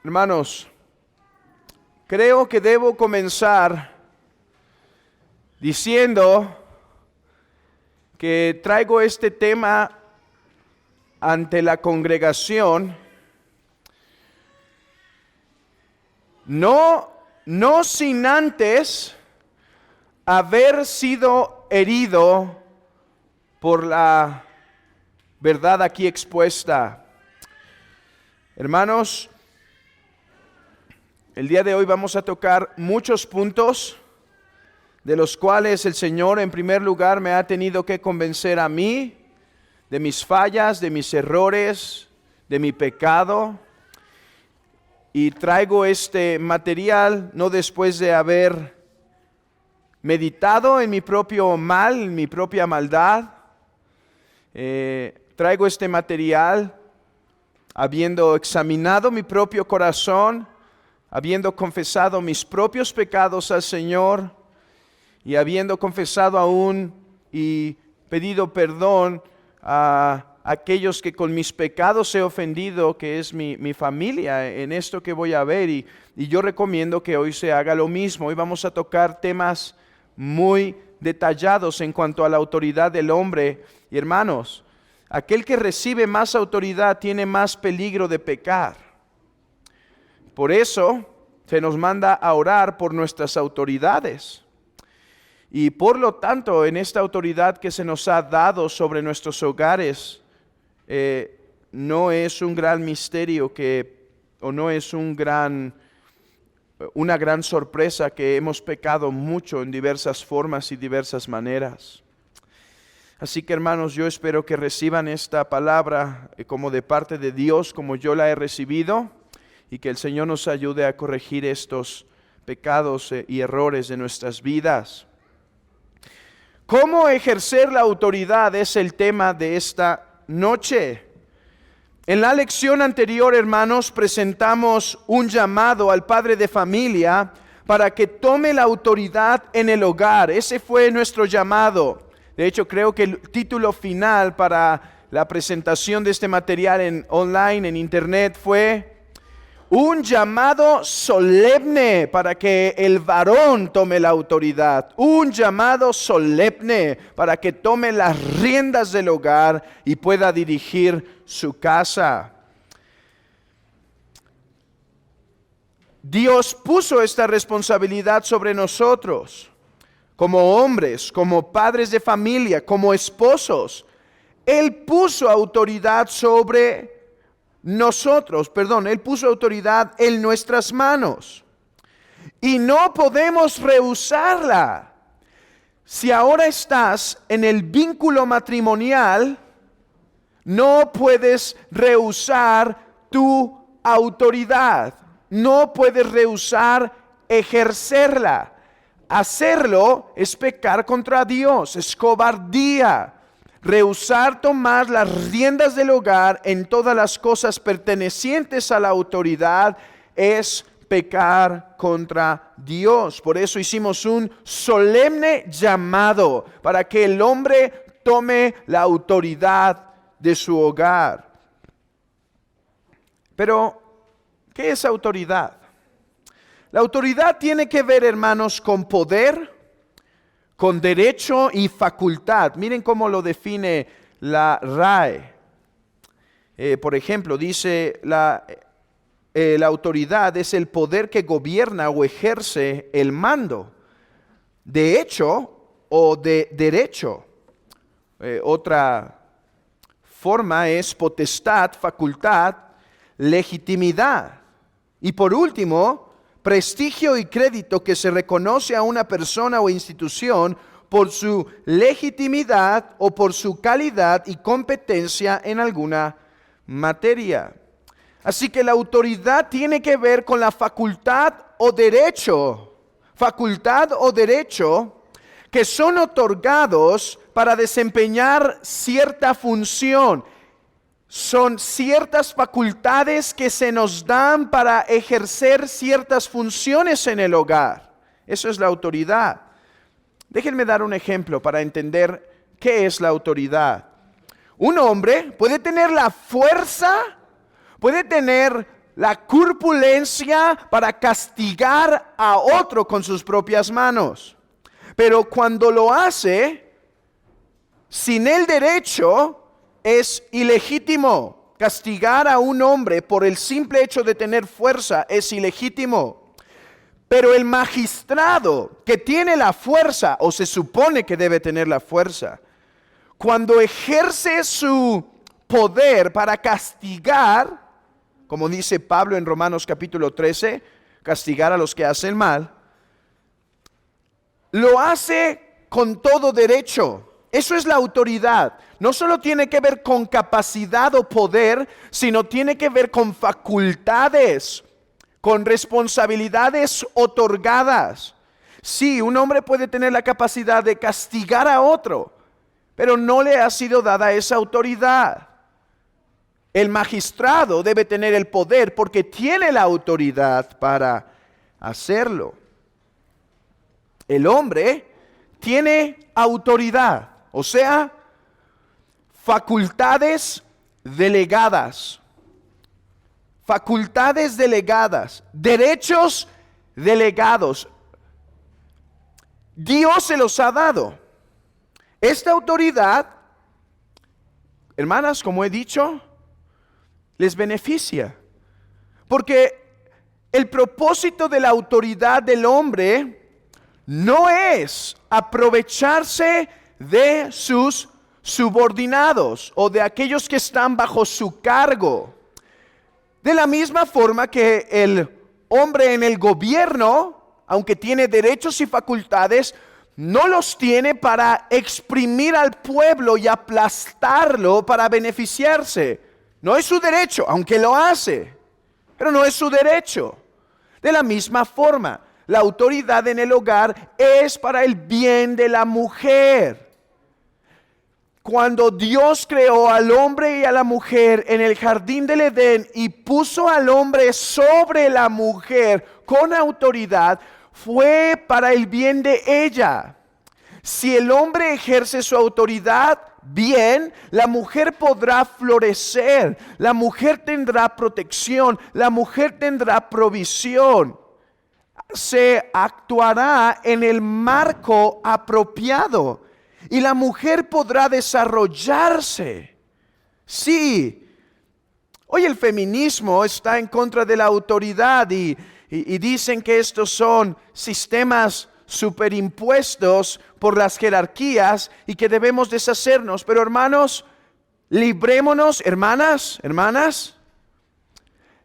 Hermanos, creo que debo comenzar diciendo que traigo este tema ante la congregación, no sin antes haber sido herido por la verdad aquí expuesta. Hermanos, el día de hoy vamos a tocar muchos puntos de los cuales el Señor en primer lugar me ha tenido que convencer a mí de mis fallas, de mis errores, de mi pecado. Y traigo este material no después de haber meditado en mi propio mal, en mi propia maldad. Traigo este material habiendo examinado mi propio corazón, habiendo confesado mis propios pecados al Señor y habiendo confesado aún y pedido perdón a aquellos que con mis pecados he ofendido, que es mi familia, en esto que voy a ver. Y yo recomiendo que hoy se haga lo mismo. Hoy vamos a tocar temas muy detallados en cuanto a la autoridad del hombre. Y hermanos, aquel que recibe más autoridad tiene más peligro de pecar. Por eso se nos manda a orar por nuestras autoridades. Y por lo tanto, en esta autoridad que se nos ha dado sobre nuestros hogares, no es un gran misterio o no es una gran sorpresa que hemos pecado mucho en diversas formas y diversas maneras. Así que hermanos, yo espero que reciban esta palabra como de parte de Dios, como yo la he recibido, y que el Señor nos ayude a corregir estos pecados y errores de nuestras vidas. ¿Cómo ejercer la autoridad? Es el tema de esta noche. En la lección anterior, hermanos, presentamos un llamado al padre de familia para que tome la autoridad en el hogar. Ese fue nuestro llamado. De hecho, creo que el título final para la presentación de este material online, en internet, fue un llamado solemne para que el varón tome la autoridad. Un llamado solemne para que tome las riendas del hogar y pueda dirigir su casa. Dios puso esta responsabilidad sobre nosotros, como hombres, como padres de familia, como esposos. Él puso autoridad sobre nosotros, Él puso autoridad en nuestras manos y no podemos rehusarla. Si ahora estás en el vínculo matrimonial, no puedes rehusar tu autoridad, no puedes rehusar ejercerla. Hacerlo es pecar contra Dios, es cobardía. Rehusar tomar las riendas del hogar en todas las cosas pertenecientes a la autoridad es pecar contra Dios. Por eso hicimos un solemne llamado para que el hombre tome la autoridad de su hogar. Pero, ¿qué es autoridad? La autoridad tiene que ver, hermanos, con poder, con derecho y facultad. Miren cómo lo define la RAE. Por ejemplo, dice la autoridad es el poder que gobierna o ejerce el mando, de hecho o de derecho. Otra forma es potestad, facultad, legitimidad. Y por último, prestigio y crédito que se reconoce a una persona o institución por su legitimidad o por su calidad y competencia en alguna materia. Así que la autoridad tiene que ver con la facultad o derecho que son otorgados para desempeñar cierta función. Son ciertas facultades que se nos dan para ejercer ciertas funciones en el hogar. Eso es la autoridad. Déjenme dar un ejemplo para entender qué es la autoridad. Un hombre puede tener la fuerza, puede tener la corpulencia para castigar a otro con sus propias manos. Pero cuando lo hace sin el derecho, es ilegítimo. Castigar a un hombre por el simple hecho de tener fuerza es ilegítimo. Pero el magistrado que tiene la fuerza, o se supone que debe tener la fuerza, cuando ejerce su poder para castigar, como dice Pablo en Romanos capítulo 13, castigar a los que hacen mal, lo hace con todo derecho. Eso es la autoridad. No solo tiene que ver con capacidad o poder, sino tiene que ver con facultades, con responsabilidades otorgadas. Sí, un hombre puede tener la capacidad de castigar a otro, pero no le ha sido dada esa autoridad. El magistrado debe tener el poder porque tiene la autoridad para hacerlo. El hombre tiene autoridad, o sea, facultades delegadas. Facultades delegadas, derechos delegados. Dios se los ha dado. Esta autoridad, hermanas, como he dicho, les beneficia. Porque el propósito de la autoridad del hombre no es aprovecharse de sus subordinados o de aquellos que están bajo su cargo. De la misma forma que el hombre en el gobierno, aunque tiene derechos y facultades, no los tiene para exprimir al pueblo y aplastarlo para beneficiarse. No es su derecho, aunque lo hace, pero no es su derecho. De la misma forma, la autoridad en el hogar es para el bien de la mujer. Cuando Dios creó al hombre y a la mujer en el jardín del Edén y puso al hombre sobre la mujer con autoridad, fue para el bien de ella. Si el hombre ejerce su autoridad bien, la mujer podrá florecer, la mujer tendrá protección, la mujer tendrá provisión. Se actuará en el marco apropiado y la mujer podrá desarrollarse. Sí, hoy el feminismo está en contra de la autoridad y dicen que estos son sistemas superimpuestos por las jerarquías y que debemos deshacernos. Pero hermanos, librémonos, hermanas,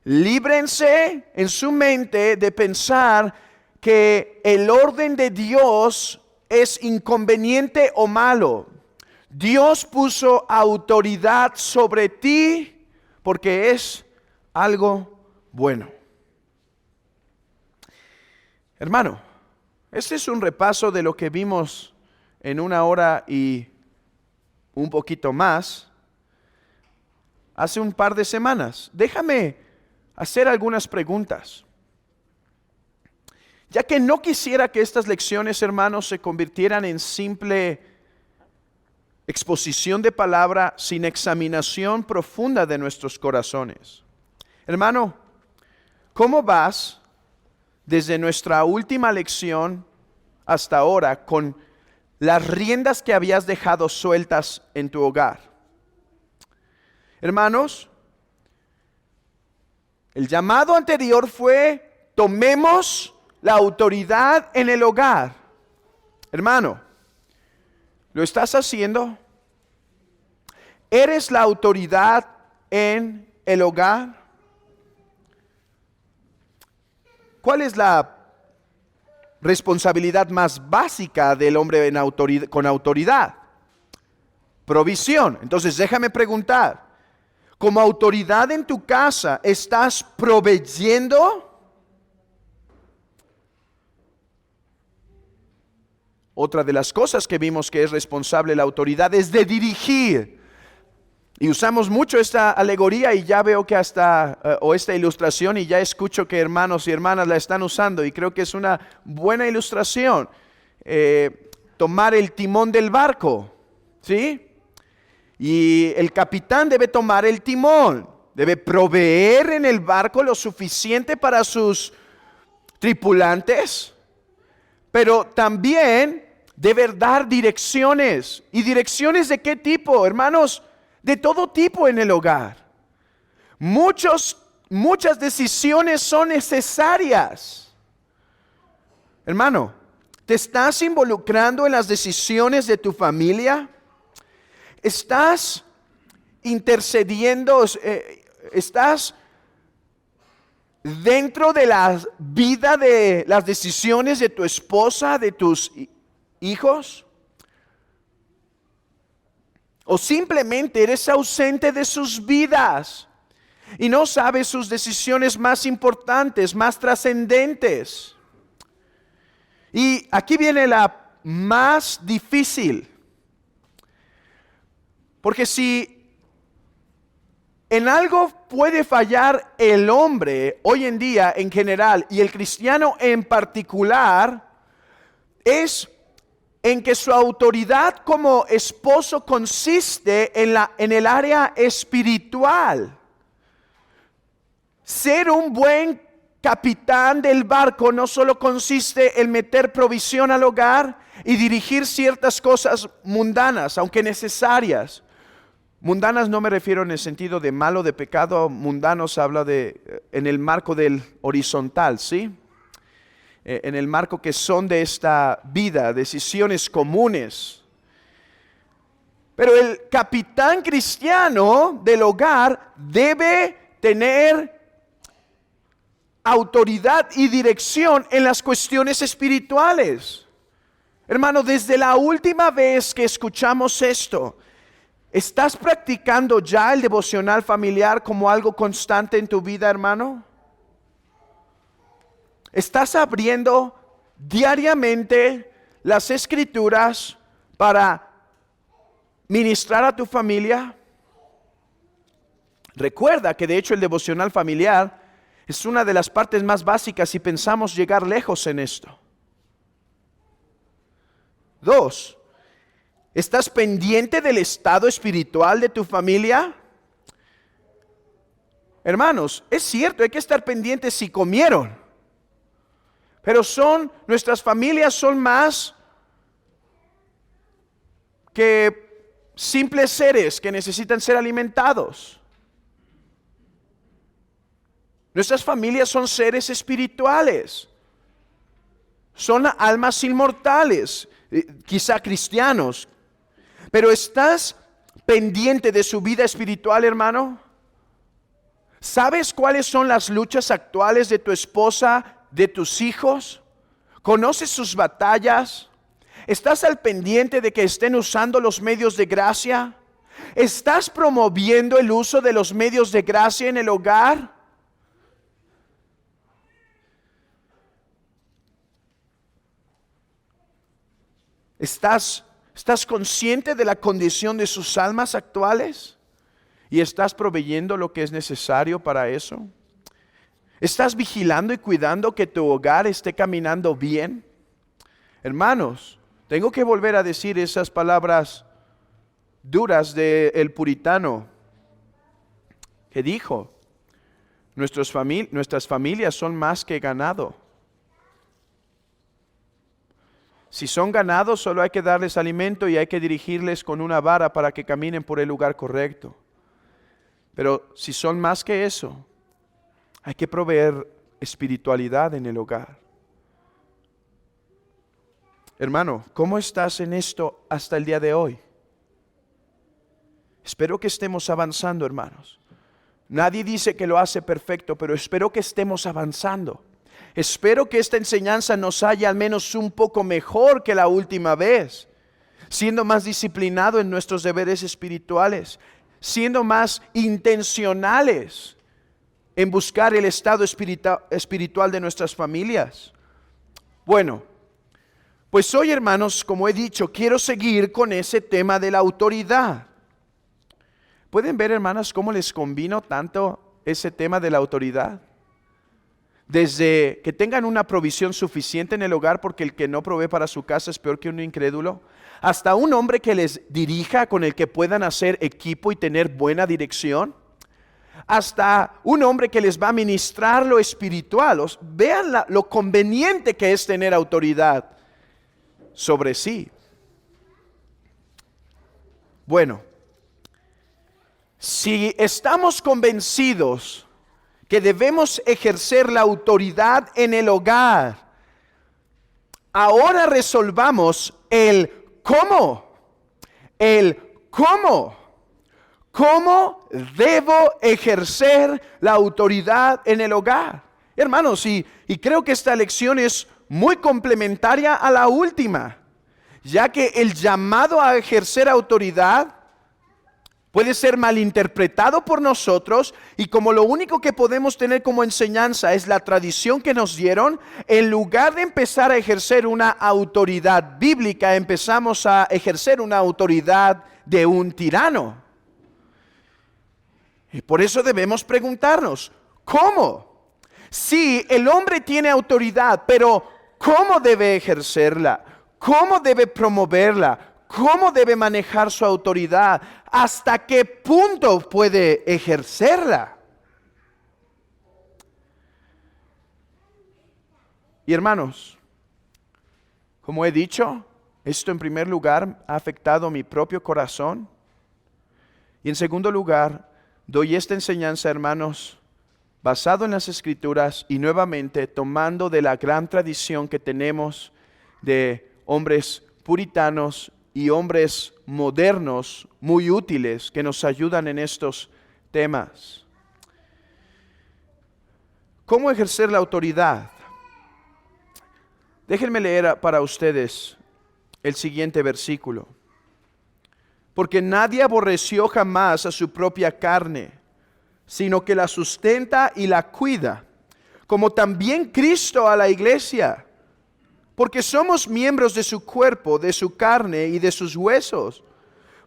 líbrense en su mente de pensar que el orden de Dios es inconveniente o malo. Dios puso autoridad sobre ti porque es algo bueno. Hermano, este es un repaso de lo que vimos en 1 hora y un poquito más hace un par de semanas. Déjame hacer algunas preguntas. Ya que no quisiera que estas lecciones, hermanos, se convirtieran en simple exposición de palabra sin examinación profunda de nuestros corazones. Hermano, ¿cómo vas desde nuestra última lección hasta ahora con las riendas que habías dejado sueltas en tu hogar? Hermanos, el llamado anterior fue: tomemos la autoridad en el hogar. Hermano, ¿lo estás haciendo? ¿Eres la autoridad en el hogar? ¿Cuál es la responsabilidad más básica del hombre con autoridad? Provisión. Entonces déjame preguntar, como autoridad en tu casa, ¿estás proveyendo? Otra de las cosas que vimos que es responsable la autoridad es de dirigir. Y usamos mucho esta alegoría y ya veo que o esta ilustración, y ya escucho que hermanos y hermanas la están usando y creo que es una buena ilustración. Tomar el timón del barco, ¿sí? Y el capitán debe tomar el timón. debe proveer en el barco lo suficiente para sus tripulantes, pero también debe dar direcciones. ¿Y direcciones de qué tipo, hermanos? De todo tipo en el hogar. Muchas decisiones son necesarias. Hermano, ¿te estás involucrando en las decisiones de tu familia? ¿Estás intercediendo? ¿Estás dentro de la vida de las decisiones de tu esposa, de tus hijos? ¿O simplemente eres ausente de sus vidas y no sabes sus decisiones más importantes, más trascendentes? Y aquí viene la más difícil. Porque si en algo puede fallar el hombre hoy en día en general y el cristiano en particular, es en que su autoridad como esposo consiste en el área espiritual. Ser un buen capitán del barco no solo consiste en meter provisión al hogar y dirigir ciertas cosas mundanas, aunque necesarias. Mundanas no me refiero en el sentido de malo, de pecado. Mundanos habla en el marco del horizontal, ¿sí? En el marco que son de esta vida, decisiones comunes. Pero el capitán cristiano del hogar debe tener autoridad y dirección en las cuestiones espirituales. Hermano, desde la última vez que escuchamos esto, ¿estás practicando ya el devocional familiar como algo constante en tu vida, hermano? ¿Estás abriendo diariamente las escrituras para ministrar a tu familia? Recuerda que de hecho el devocional familiar es una de las partes más básicas si pensamos llegar lejos en esto. 2. ¿Estás pendiente del estado espiritual de tu familia? Hermanos, es cierto, hay que estar pendientes si comieron. Pero nuestras familias son más que simples seres que necesitan ser alimentados. Nuestras familias son seres espirituales. Son almas inmortales, quizá cristianos. Pero ¿estás pendiente de su vida espiritual, hermano? ¿Sabes cuáles son las luchas actuales de tu esposa, de tus hijos? ¿Conoces sus batallas? ¿Estás al pendiente de que estén usando los medios de gracia? ¿Estás promoviendo el uso de los medios de gracia en el hogar? ¿Estás consciente de la condición de sus almas actuales? ¿Y estás proveyendo lo que es necesario para eso? ¿Estás vigilando y cuidando que tu hogar esté caminando bien? Hermanos, tengo que volver a decir esas palabras duras del puritano que dijo: nuestras familias son más que ganado. Si son ganados, solo hay que darles alimento y hay que dirigirles con una vara para que caminen por el lugar correcto. Pero si son más que eso, hay que proveer espiritualidad en el hogar. Hermano, ¿cómo estás en esto hasta el día de hoy? Espero que estemos avanzando, hermanos. Nadie dice que lo hace perfecto, pero espero que estemos avanzando. Espero que esta enseñanza nos haya al menos un poco mejor que la última vez, siendo más disciplinado en nuestros deberes espirituales, siendo más intencionales en buscar el estado espiritual de nuestras familias. Bueno, pues hoy, hermanos, como he dicho, quiero seguir con ese tema de la autoridad. ¿Pueden ver, hermanas, cómo les combino tanto ese tema de la autoridad? Desde que tengan una provisión suficiente en el hogar, porque el que no provee para su casa es peor que un incrédulo, hasta un hombre que les dirija, con el que puedan hacer equipo y tener buena dirección, hasta un hombre que les va a ministrar lo espiritual. Vean lo conveniente que es tener autoridad sobre sí. Bueno, si estamos convencidos que debemos ejercer la autoridad en el hogar, ahora resolvamos el cómo. El cómo. ¿Cómo debo ejercer la autoridad en el hogar? Hermanos, y creo que esta lección es muy complementaria a la última, ya que el llamado a ejercer autoridad puede ser malinterpretado por nosotros, y como lo único que podemos tener como enseñanza es la tradición que nos dieron, en lugar de empezar a ejercer una autoridad bíblica, empezamos a ejercer una autoridad de un tirano. Y por eso debemos preguntarnos, ¿cómo? Sí, el hombre tiene autoridad, pero ¿cómo debe ejercerla? ¿Cómo debe promoverla? ¿Cómo debe manejar su autoridad? ¿Hasta qué punto puede ejercerla? Y hermanos, como he dicho, esto en primer lugar ha afectado mi propio corazón. Y en segundo lugar, doy esta enseñanza, hermanos, basado en las Escrituras y nuevamente tomando de la gran tradición que tenemos de hombres puritanos y hombres modernos muy útiles que nos ayudan en estos temas. ¿Cómo ejercer la autoridad? Déjenme leer para ustedes el siguiente versículo. Porque nadie aborreció jamás a su propia carne, sino que la sustenta y la cuida, como también Cristo a la iglesia, porque somos miembros de su cuerpo, de su carne y de sus huesos.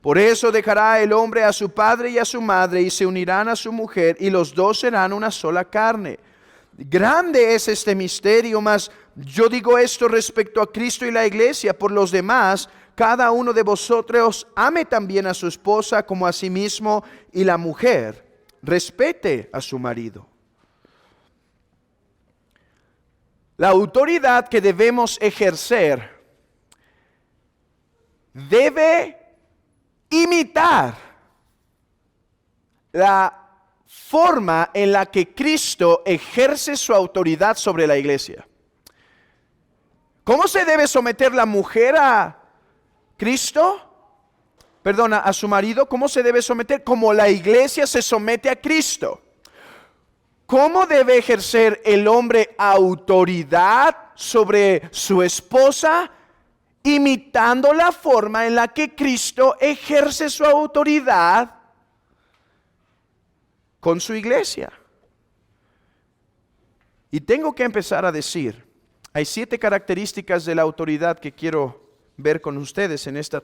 Por eso dejará el hombre a su padre y a su madre, y se unirán a su mujer, y los dos serán una sola carne. Grande es este misterio, mas yo digo esto respecto a Cristo y la iglesia. Por los demás, cada uno de vosotros ame también a su esposa como a sí mismo, y la mujer respete a su marido. La autoridad que debemos ejercer debe imitar la forma en la que Cristo ejerce su autoridad sobre la iglesia. ¿Cómo se debe someter la mujer a Cristo? Perdona, a su marido. ¿Cómo se debe someter? Como la iglesia se somete a Cristo. ¿Cómo debe ejercer el hombre autoridad sobre su esposa? Imitando la forma en la que Cristo ejerce su autoridad con su iglesia. Y tengo que empezar a decir, hay 7 características de la autoridad que quiero ver con ustedes en esta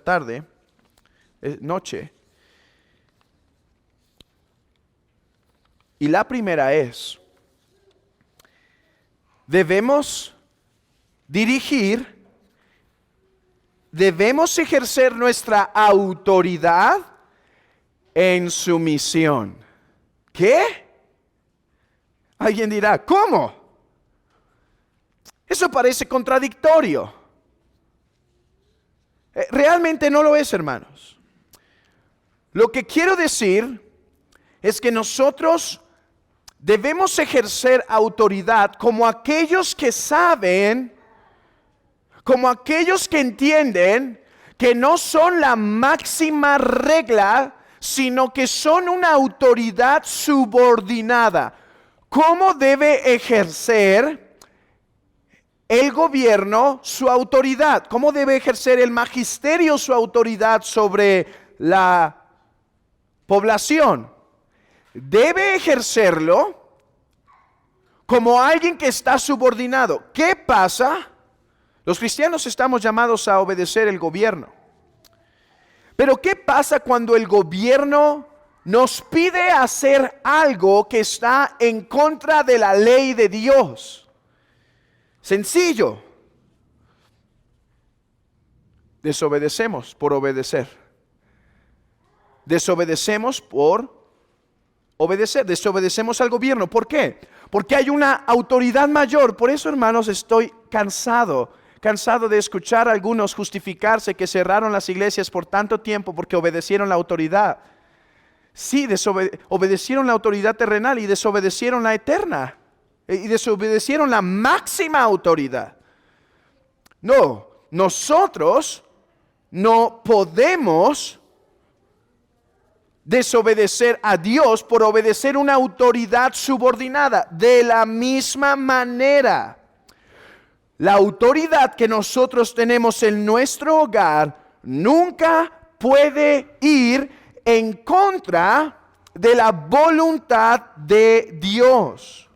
noche. Y la primera es, debemos dirigir, debemos ejercer nuestra autoridad en sumisión. ¿Qué? Alguien dirá, ¿cómo? Eso parece contradictorio. Realmente no lo es, hermanos. Lo que quiero decir es que nosotros debemos ejercer autoridad como aquellos que saben, como aquellos que entienden que no son la máxima regla, sino que son una autoridad subordinada. ¿Cómo debe ejercer el gobierno su autoridad? ¿Cómo debe ejercer el magisterio su autoridad sobre la población? Debe ejercerlo como alguien que está subordinado. ¿Qué pasa? Los cristianos estamos llamados a obedecer el gobierno. Pero ¿qué pasa cuando el gobierno nos pide hacer algo que está en contra de la ley de Dios? Sencillo. Desobedecemos por obedecer. Desobedecemos por obedecer, desobedecemos al gobierno. ¿Por qué? Porque hay una autoridad mayor. Por eso, hermanos, estoy cansado de escuchar a algunos justificarse que cerraron las iglesias por tanto tiempo porque obedecieron la autoridad. Sí, obedecieron la autoridad terrenal y desobedecieron la eterna. Y desobedecieron la máxima autoridad. No, nosotros no podemos desobedecer a Dios por obedecer una autoridad subordinada. De la misma manera, la autoridad que nosotros tenemos en nuestro hogar nunca puede ir en contra de la voluntad de Dios.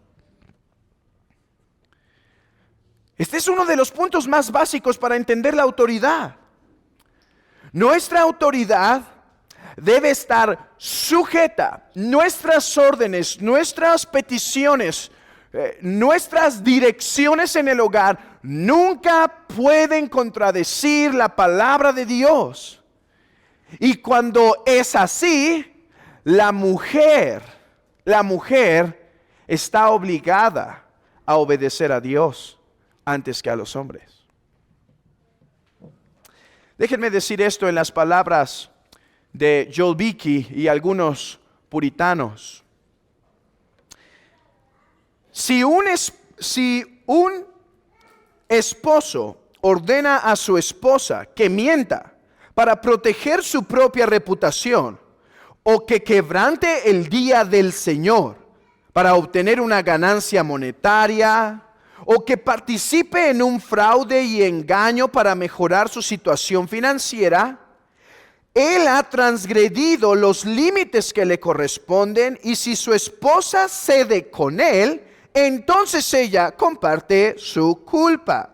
Este es uno de los puntos más básicos para entender la autoridad. Nuestra autoridad debe estar sujeta, nuestras órdenes, nuestras peticiones, nuestras direcciones en el hogar nunca pueden contradecir la palabra de Dios. Y cuando es así, la mujer está obligada a obedecer a Dios antes que a los hombres. Déjenme decir esto en las palabras de Joel Beeke y algunos puritanos. Si un esposo ordena a su esposa que mienta para proteger su propia reputación, o que quebrante el día del Señor para obtener una ganancia monetaria, o que participe en un fraude y engaño para mejorar su situación financiera, él ha transgredido los límites que le corresponden, y si su esposa cede con él, entonces ella comparte su culpa.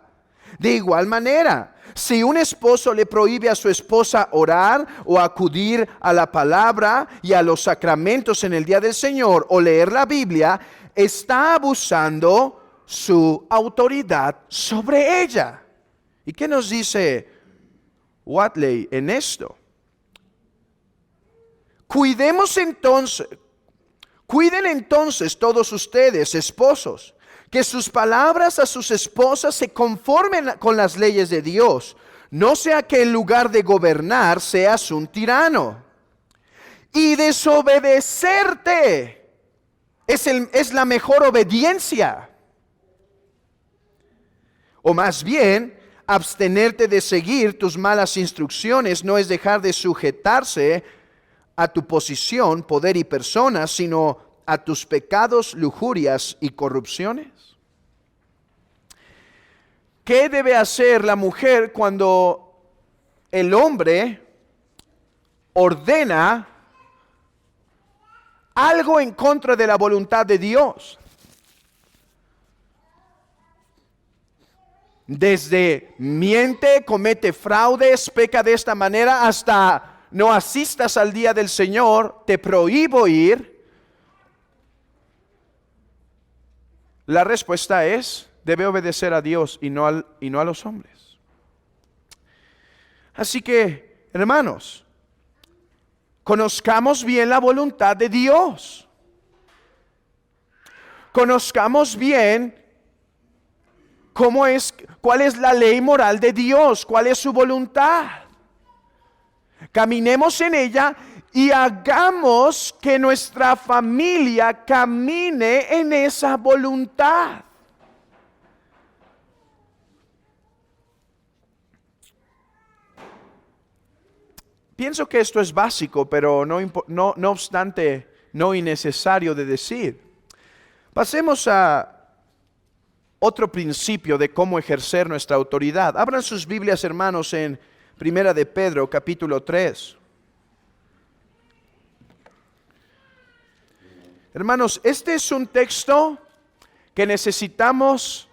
De igual manera, si un esposo le prohíbe a su esposa orar o acudir a la palabra y a los sacramentos en el día del Señor o leer la Biblia, está abusando su autoridad sobre ella. ¿Y qué nos dice Watley en esto? Cuiden entonces todos ustedes, esposos, que sus palabras a sus esposas se conformen con las leyes de Dios, no sea que en lugar de gobernar seas un tirano. Y desobedecerte es la mejor obediencia. O más bien, abstenerte de seguir tus malas instrucciones no es dejar de sujetarse a tu posición, poder y persona, sino a tus pecados, lujurias y corrupciones. ¿Qué debe hacer la mujer cuando el hombre ordena algo en contra de la voluntad de Dios? Desde miente, comete fraudes, peca de esta manera, hasta no asistas al día del Señor, te prohíbo ir. La respuesta es: debe obedecer a Dios y no a los hombres. Así que, hermanos, conozcamos bien la voluntad de Dios. Conozcamos bien cuál es la ley moral de Dios, cuál es su voluntad. Caminemos en ella y hagamos que nuestra familia camine en esa voluntad. Pienso que esto es básico, pero no obstante, no innecesario de decir. Pasemos a otro principio de cómo ejercer nuestra autoridad. Abran sus Biblias, hermanos, en Primera de Pedro, capítulo 3. Hermanos, este es un texto que necesitamos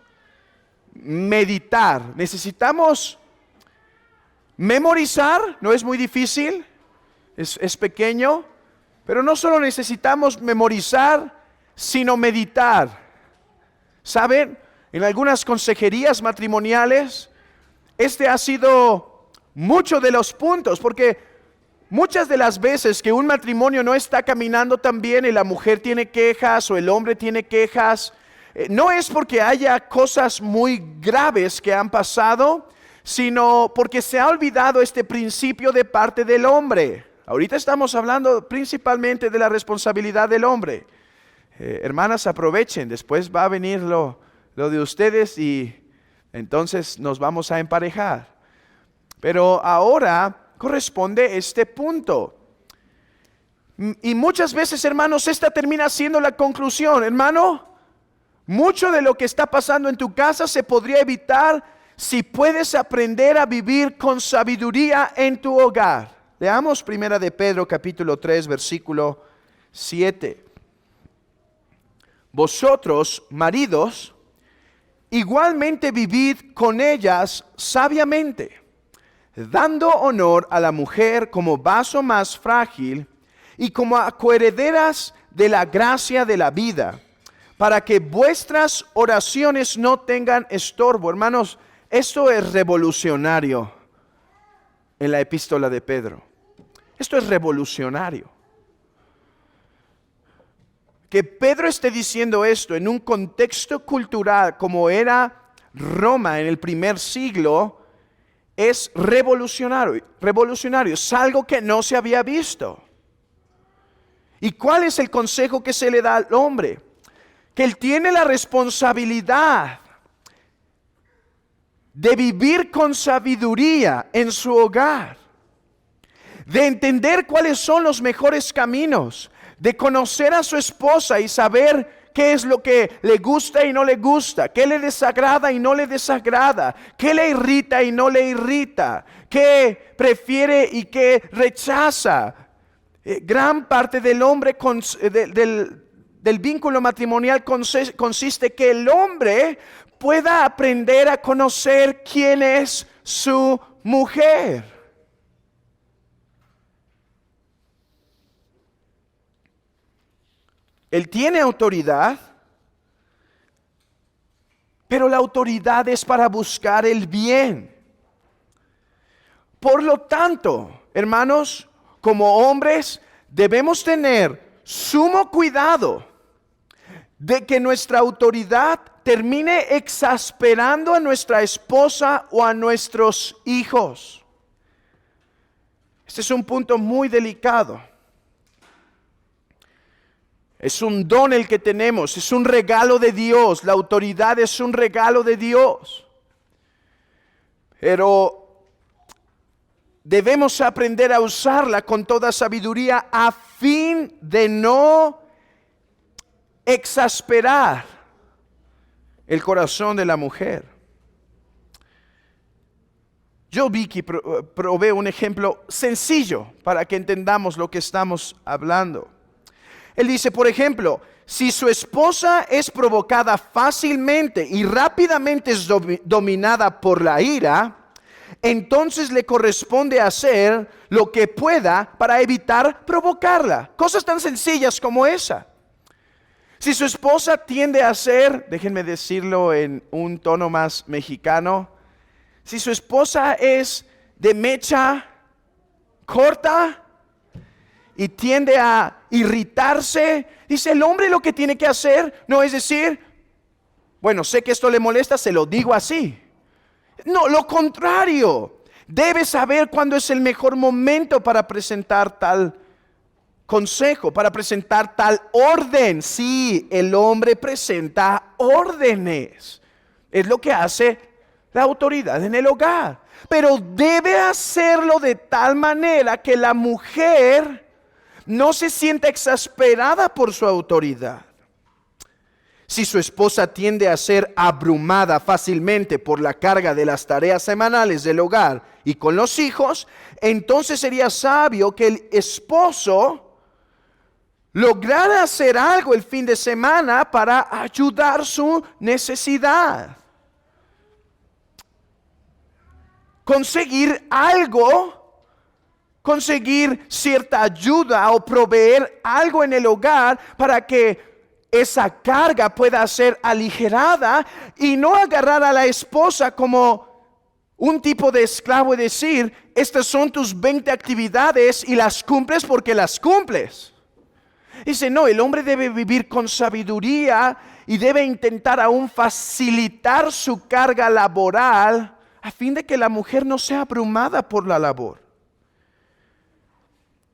meditar, necesitamos memorizar. No es muy difícil, es pequeño, pero no solo necesitamos memorizar, sino meditar. ¿Saben? En algunas consejerías matrimoniales, este ha sido muchos de los puntos, porque muchas de las veces que un matrimonio no está caminando tan bien y la mujer tiene quejas o el hombre tiene quejas, no es porque haya cosas muy graves que han pasado, sino porque se ha olvidado este principio de parte del hombre. Ahorita estamos hablando principalmente de la responsabilidad del hombre. Hermanas, aprovechen, después va a venir lo de ustedes y entonces nos vamos a emparejar. Pero ahora corresponde este punto. Y muchas veces, hermanos, esta termina siendo la conclusión. Hermano, mucho de lo que está pasando en tu casa se podría evitar si puedes aprender a vivir con sabiduría en tu hogar. Leamos 1 de Pedro capítulo 3 versículo 7. Vosotros, maridos, igualmente vivid con ellas sabiamente, dando honor a la mujer como vaso más frágil y como coherederas de la gracia de la vida, para que vuestras oraciones no tengan estorbo. Hermanos, esto es revolucionario en la epístola de Pedro. Esto es revolucionario. Que Pedro esté diciendo esto en un contexto cultural como era Roma en el primer siglo, es revolucionario, es algo que no se había visto. ¿Y cuál es el consejo que se le da al hombre? Que él tiene la responsabilidad de vivir con sabiduría en su hogar, de entender cuáles son los mejores caminos, de conocer a su esposa y saber qué es lo que le gusta y no le gusta, qué le desagrada y no le desagrada, qué le irrita y no le irrita, qué prefiere y qué rechaza. Gran parte del hombre, del vínculo matrimonial consiste que el hombre pueda aprender a conocer quién es su mujer. Él tiene autoridad, pero la autoridad es para buscar el bien. Por lo tanto, hermanos, como hombres debemos tener sumo cuidado de que nuestra autoridad termine exasperando a nuestra esposa o a nuestros hijos. Este es un punto muy delicado. Es un don el que tenemos, es un regalo de Dios. La autoridad es un regalo de Dios. Pero debemos aprender a usarla con toda sabiduría a fin de no exasperar el corazón de la mujer. Yo, Vicky, probé un ejemplo sencillo para que entendamos lo que estamos hablando. Él dice, por ejemplo, si su esposa es provocada fácilmente y rápidamente es dominada por la ira, entonces le corresponde hacer lo que pueda para evitar provocarla. Cosas tan sencillas como esa. Si su esposa tiende a ser, déjenme decirlo en un tono más mexicano, si su esposa es de mecha corta y tiende a irritarse, dice el hombre lo que tiene que hacer no es decir, bueno, sé que esto le molesta, se lo digo así. No, lo contrario, debe saber cuándo es el mejor momento para presentar tal consejo, para presentar tal orden. Sí, el hombre presenta órdenes, es lo que hace la autoridad en el hogar, pero debe hacerlo de tal manera que la mujer no se sienta exasperada por su autoridad. Si su esposa tiende a ser abrumada fácilmente por la carga de las tareas semanales del hogar y con los hijos, entonces sería sabio que el esposo lograra hacer algo el fin de semana para ayudar su necesidad. Conseguir algo, conseguir cierta ayuda o proveer algo en el hogar para que esa carga pueda ser aligerada y no agarrar a la esposa como un tipo de esclavo y decir, estas son tus 20 actividades y las cumples porque las cumples. Dice, no, el hombre debe vivir con sabiduría y debe intentar aún facilitar su carga laboral a fin de que la mujer no sea abrumada por la labor.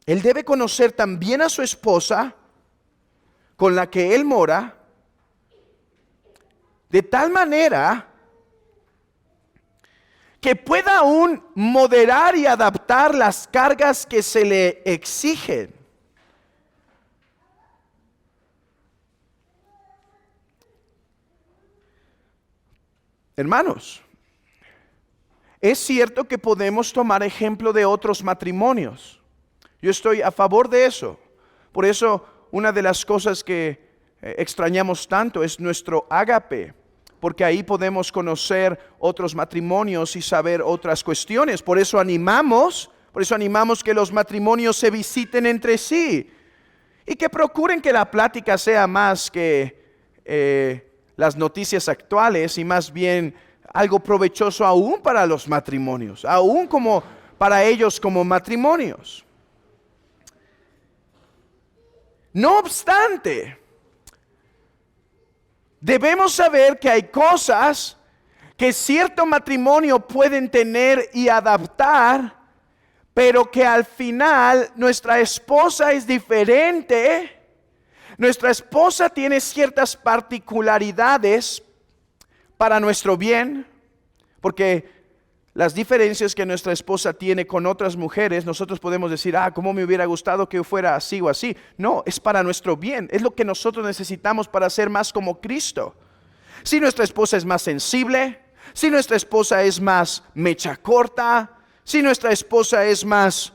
Él debe conocer también a su esposa con la que él mora, de tal manera que pueda aún moderar y adaptar las cargas que se le exigen. Hermanos, es cierto que podemos tomar ejemplo de otros matrimonios. Yo estoy a favor de eso. Por eso, una de las cosas que extrañamos tanto es nuestro ágape, porque ahí podemos conocer otros matrimonios y saber otras cuestiones. Por eso animamos que los matrimonios se visiten entre sí y que procuren que la plática sea más que las noticias actuales y más bien algo provechoso aún para los matrimonios, aún como para ellos como matrimonios. No obstante, debemos saber que hay cosas que cierto matrimonio pueden tener y adaptar, pero que al final nuestra esposa es diferente. Nuestra esposa tiene ciertas particularidades para nuestro bien, porque las diferencias que nuestra esposa tiene con otras mujeres, nosotros podemos decir, cómo me hubiera gustado que fuera así o así. No, es para nuestro bien, es lo que nosotros necesitamos para ser más como Cristo. Si nuestra esposa es más sensible, si nuestra esposa es más mecha corta, si nuestra esposa es más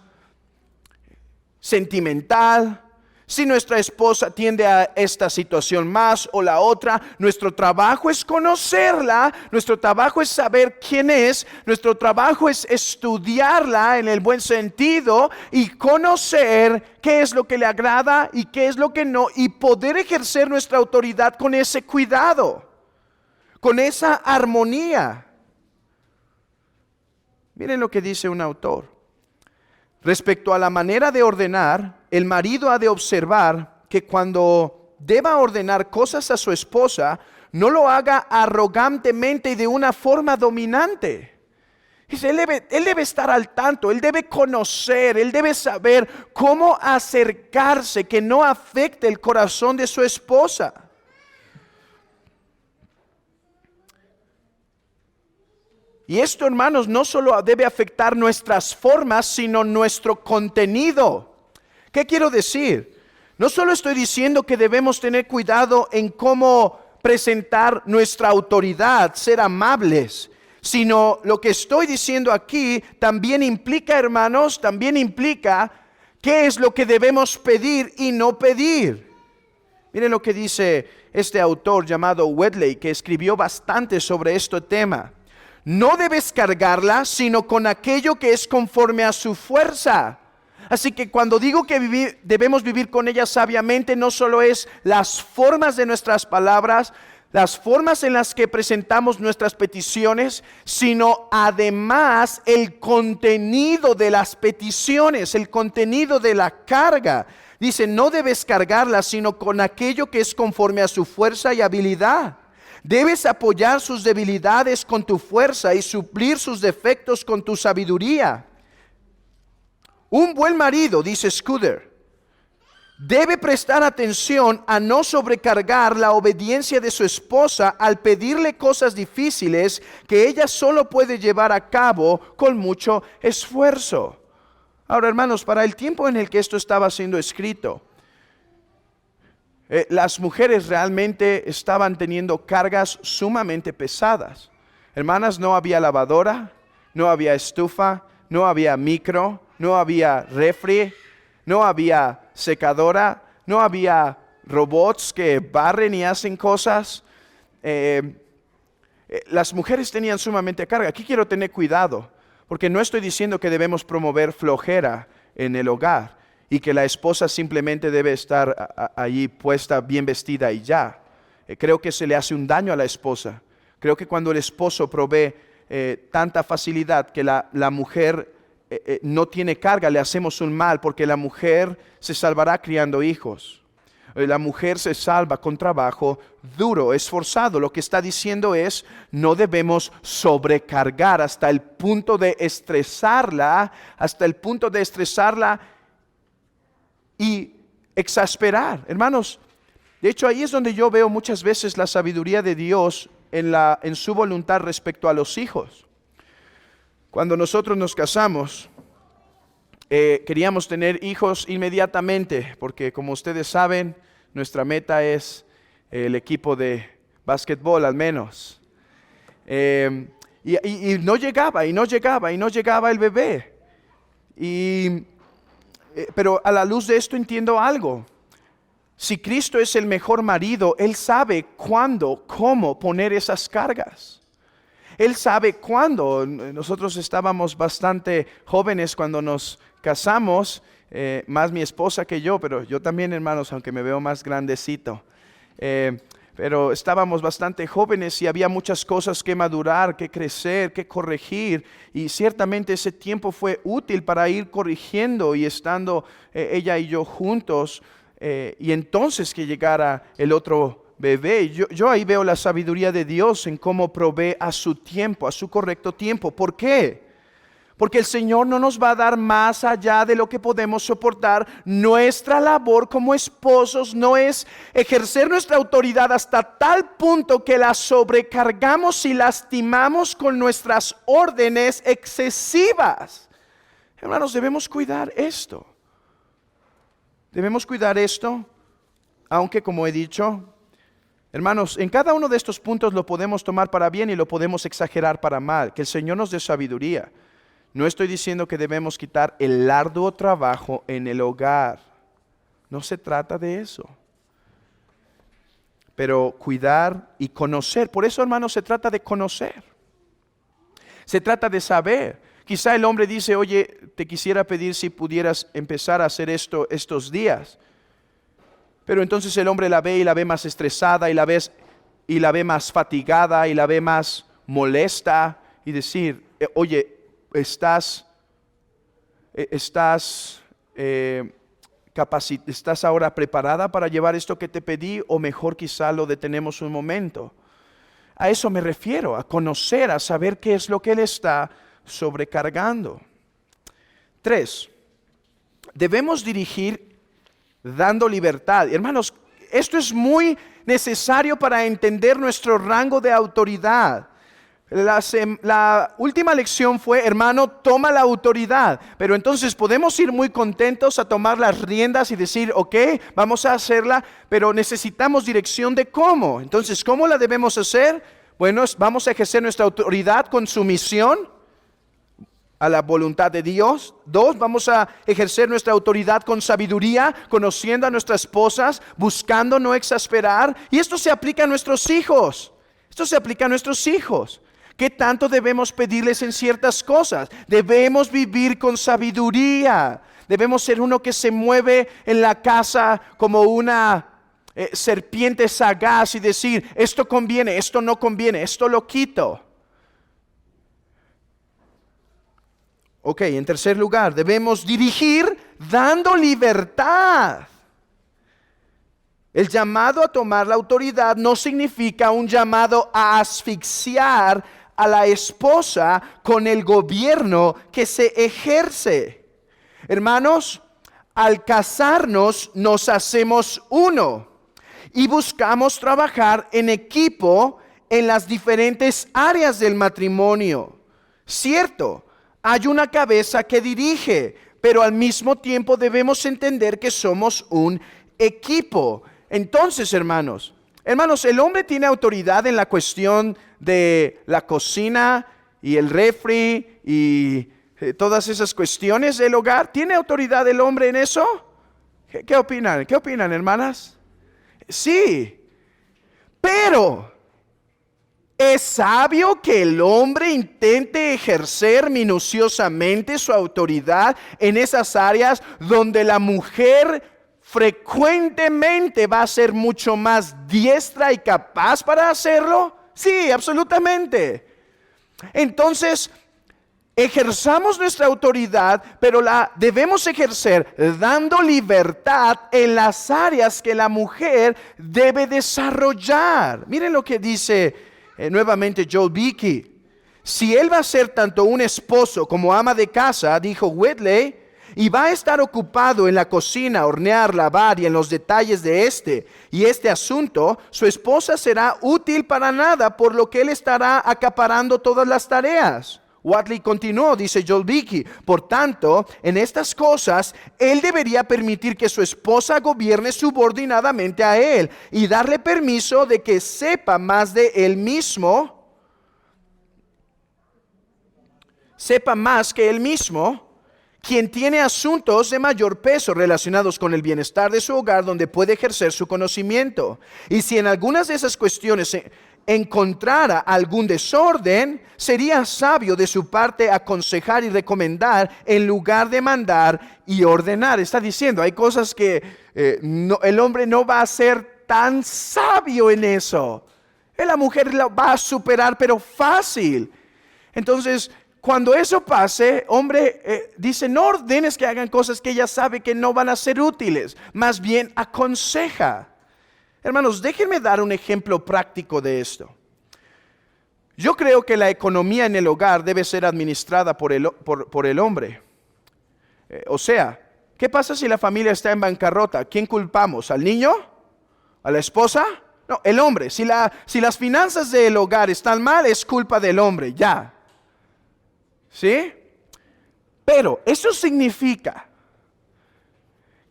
sentimental, si nuestra esposa tiende a esta situación más o la otra, nuestro trabajo es conocerla, nuestro trabajo es saber quién es, nuestro trabajo es estudiarla en el buen sentido y conocer qué es lo que le agrada y qué es lo que no, y poder ejercer nuestra autoridad con ese cuidado, con esa armonía. Miren lo que dice un autor. Respecto a la manera de ordenar, el marido ha de observar que cuando deba ordenar cosas a su esposa, no lo haga arrogantemente y de una forma dominante. Dice, él debe estar al tanto, él debe conocer, él debe saber cómo acercarse, que no afecte el corazón de su esposa. Y esto, hermanos, no solo debe afectar nuestras formas, sino nuestro contenido. ¿Qué quiero decir? No solo estoy diciendo que debemos tener cuidado en cómo presentar nuestra autoridad, ser amables, sino lo que estoy diciendo aquí también implica, hermanos, también implica qué es lo que debemos pedir y no pedir. Miren lo que dice este autor llamado Wedley, que escribió bastante sobre este tema. No debes cargarla, sino con aquello que es conforme a su fuerza. Así que cuando digo que debemos vivir con ella sabiamente, no solo es las formas de nuestras palabras, las formas en las que presentamos nuestras peticiones, sino además el contenido de las peticiones, el contenido de la carga. Dice, no debes cargarla, sino con aquello que es conforme a su fuerza y habilidad. Debes apoyar sus debilidades con tu fuerza y suplir sus defectos con tu sabiduría. Un buen marido, dice Scudder, debe prestar atención a no sobrecargar la obediencia de su esposa al pedirle cosas difíciles que ella solo puede llevar a cabo con mucho esfuerzo. Ahora, hermanos, para el tiempo en el que esto estaba siendo escrito, las mujeres realmente estaban teniendo cargas sumamente pesadas. Hermanas, no había lavadora, no había estufa, no había micro, no había refri, no había secadora, no había robots que barren y hacen cosas. Las mujeres tenían sumamente carga. Aquí quiero tener cuidado, porque no estoy diciendo que debemos promover flojera en el hogar y que la esposa simplemente debe estar allí puesta bien vestida y ya. Creo que se le hace un daño a la esposa. Creo que cuando el esposo provee tanta facilidad que la mujer no tiene carga, le hacemos un mal, porque la mujer se salvará criando hijos. La mujer se salva con trabajo duro, esforzado. Lo que está diciendo es, no debemos sobrecargar hasta el punto de estresarla, y exasperar. Hermanos, de hecho ahí es donde yo veo muchas veces la sabiduría de Dios en su voluntad respecto a los hijos. Cuando nosotros nos casamos, queríamos tener hijos inmediatamente, porque como ustedes saben, nuestra meta es el equipo de básquetbol al menos. Y no llegaba el bebé. Pero a la luz de esto entiendo algo. Si Cristo es el mejor marido, Él sabe cuándo, cómo poner esas cargas. Él sabe cuándo. Nosotros estábamos bastante jóvenes cuando nos casamos, más mi esposa que yo, pero yo también, hermanos, aunque me veo más grandecito. Pero estábamos bastante jóvenes y había muchas cosas que madurar, que crecer, que corregir. Y ciertamente ese tiempo fue útil para ir corrigiendo y estando ella y yo juntos. Y entonces que llegara el otro bebé. Yo ahí veo la sabiduría de Dios en cómo provee a su tiempo, a su correcto tiempo. ¿Por qué? Porque el Señor no nos va a dar más allá de lo que podemos soportar. Nuestra labor como esposos no es ejercer nuestra autoridad hasta tal punto que la sobrecargamos y lastimamos con nuestras órdenes excesivas. Hermanos, debemos cuidar esto. Debemos cuidar esto, aunque como he dicho, hermanos, en cada uno de estos puntos lo podemos tomar para bien y lo podemos exagerar para mal. Que el Señor nos dé sabiduría. No estoy diciendo que debemos quitar el arduo trabajo en el hogar. No se trata de eso. Pero cuidar y conocer. Por eso, hermanos, se trata de conocer. Se trata de saber. Quizá el hombre dice, oye, te quisiera pedir si pudieras empezar a hacer esto estos días. Pero entonces el hombre la ve y la ve más estresada y la ve más fatigada y la ve más molesta y decir, oye, ¿estás ahora preparada para llevar esto que te pedí? O mejor quizá lo detenemos un momento. A eso me refiero, a conocer, a saber qué es lo que Él está sobrecargando. 3. Debemos dirigir dando libertad. Hermanos, esto es muy necesario para entender nuestro rango de autoridad. La última lección fue, hermano, toma la autoridad. Pero entonces podemos ir muy contentos a tomar las riendas y decir, ok, vamos a hacerla, pero necesitamos dirección de cómo. Entonces, ¿cómo la debemos hacer? Bueno, vamos a ejercer nuestra autoridad con sumisión a la voluntad de Dios. 2, vamos a ejercer nuestra autoridad con sabiduría, conociendo a nuestras esposas, buscando no exasperar. Y esto se aplica a nuestros hijos. ¿Qué tanto debemos pedirles en ciertas cosas? Debemos vivir con sabiduría. Debemos ser uno que se mueve en la casa como una serpiente sagaz y decir, esto conviene, esto no conviene, esto lo quito. Ok, en tercer lugar, debemos dirigir dando libertad. El llamado a tomar la autoridad no significa un llamado a asfixiar a la esposa con el gobierno que se ejerce. Hermanos, al casarnos nos hacemos uno y buscamos trabajar en equipo en las diferentes áreas del matrimonio. Cierto, hay una cabeza que dirige, pero al mismo tiempo debemos entender que somos un equipo. Entonces, hermanos, el hombre tiene autoridad en la cuestión de la cocina y el refri y todas esas cuestiones del hogar. ¿Tiene autoridad el hombre en eso? ¿Qué opinan? ¿Qué opinan, hermanas? Sí, pero ¿es sabio que el hombre intente ejercer minuciosamente su autoridad en esas áreas donde la mujer frecuentemente va a ser mucho más diestra y capaz para hacerlo? Sí, absolutamente. Entonces, ejerzamos nuestra autoridad, pero la debemos ejercer dando libertad en las áreas que la mujer debe desarrollar. Miren lo que dice nuevamente Joel Beeke. Si él va a ser tanto un esposo como ama de casa, dijo Whitley, y va a estar ocupado en la cocina, hornear, lavar y en los detalles de este asunto, su esposa será útil para nada, por lo que él estará acaparando todas las tareas. Watley continuó, dice Joel Beeke, por tanto, en estas cosas, él debería permitir que su esposa gobierne subordinadamente a él y darle permiso de que sepa más de él mismo, sepa más que él mismo, quien tiene asuntos de mayor peso relacionados con el bienestar de su hogar, donde puede ejercer su conocimiento. Y si en algunas de esas cuestiones encontrara algún desorden, sería sabio de su parte aconsejar y recomendar en lugar de mandar y ordenar. Está diciendo, hay cosas que el hombre no va a ser tan sabio en eso. La mujer la va a superar, pero fácil. Entonces, cuando eso pase, hombre dice, no ordenes que hagan cosas que ella sabe que no van a ser útiles. Más bien aconseja. Hermanos, déjenme dar un ejemplo práctico de esto. Yo creo que la economía en el hogar debe ser administrada por el hombre. O sea, ¿qué pasa si la familia está en bancarrota? ¿Quién culpamos? ¿Al niño? ¿A la esposa? No, el hombre. Si las finanzas del hogar están mal, es culpa del hombre, ya. ¿Sí? Pero eso significa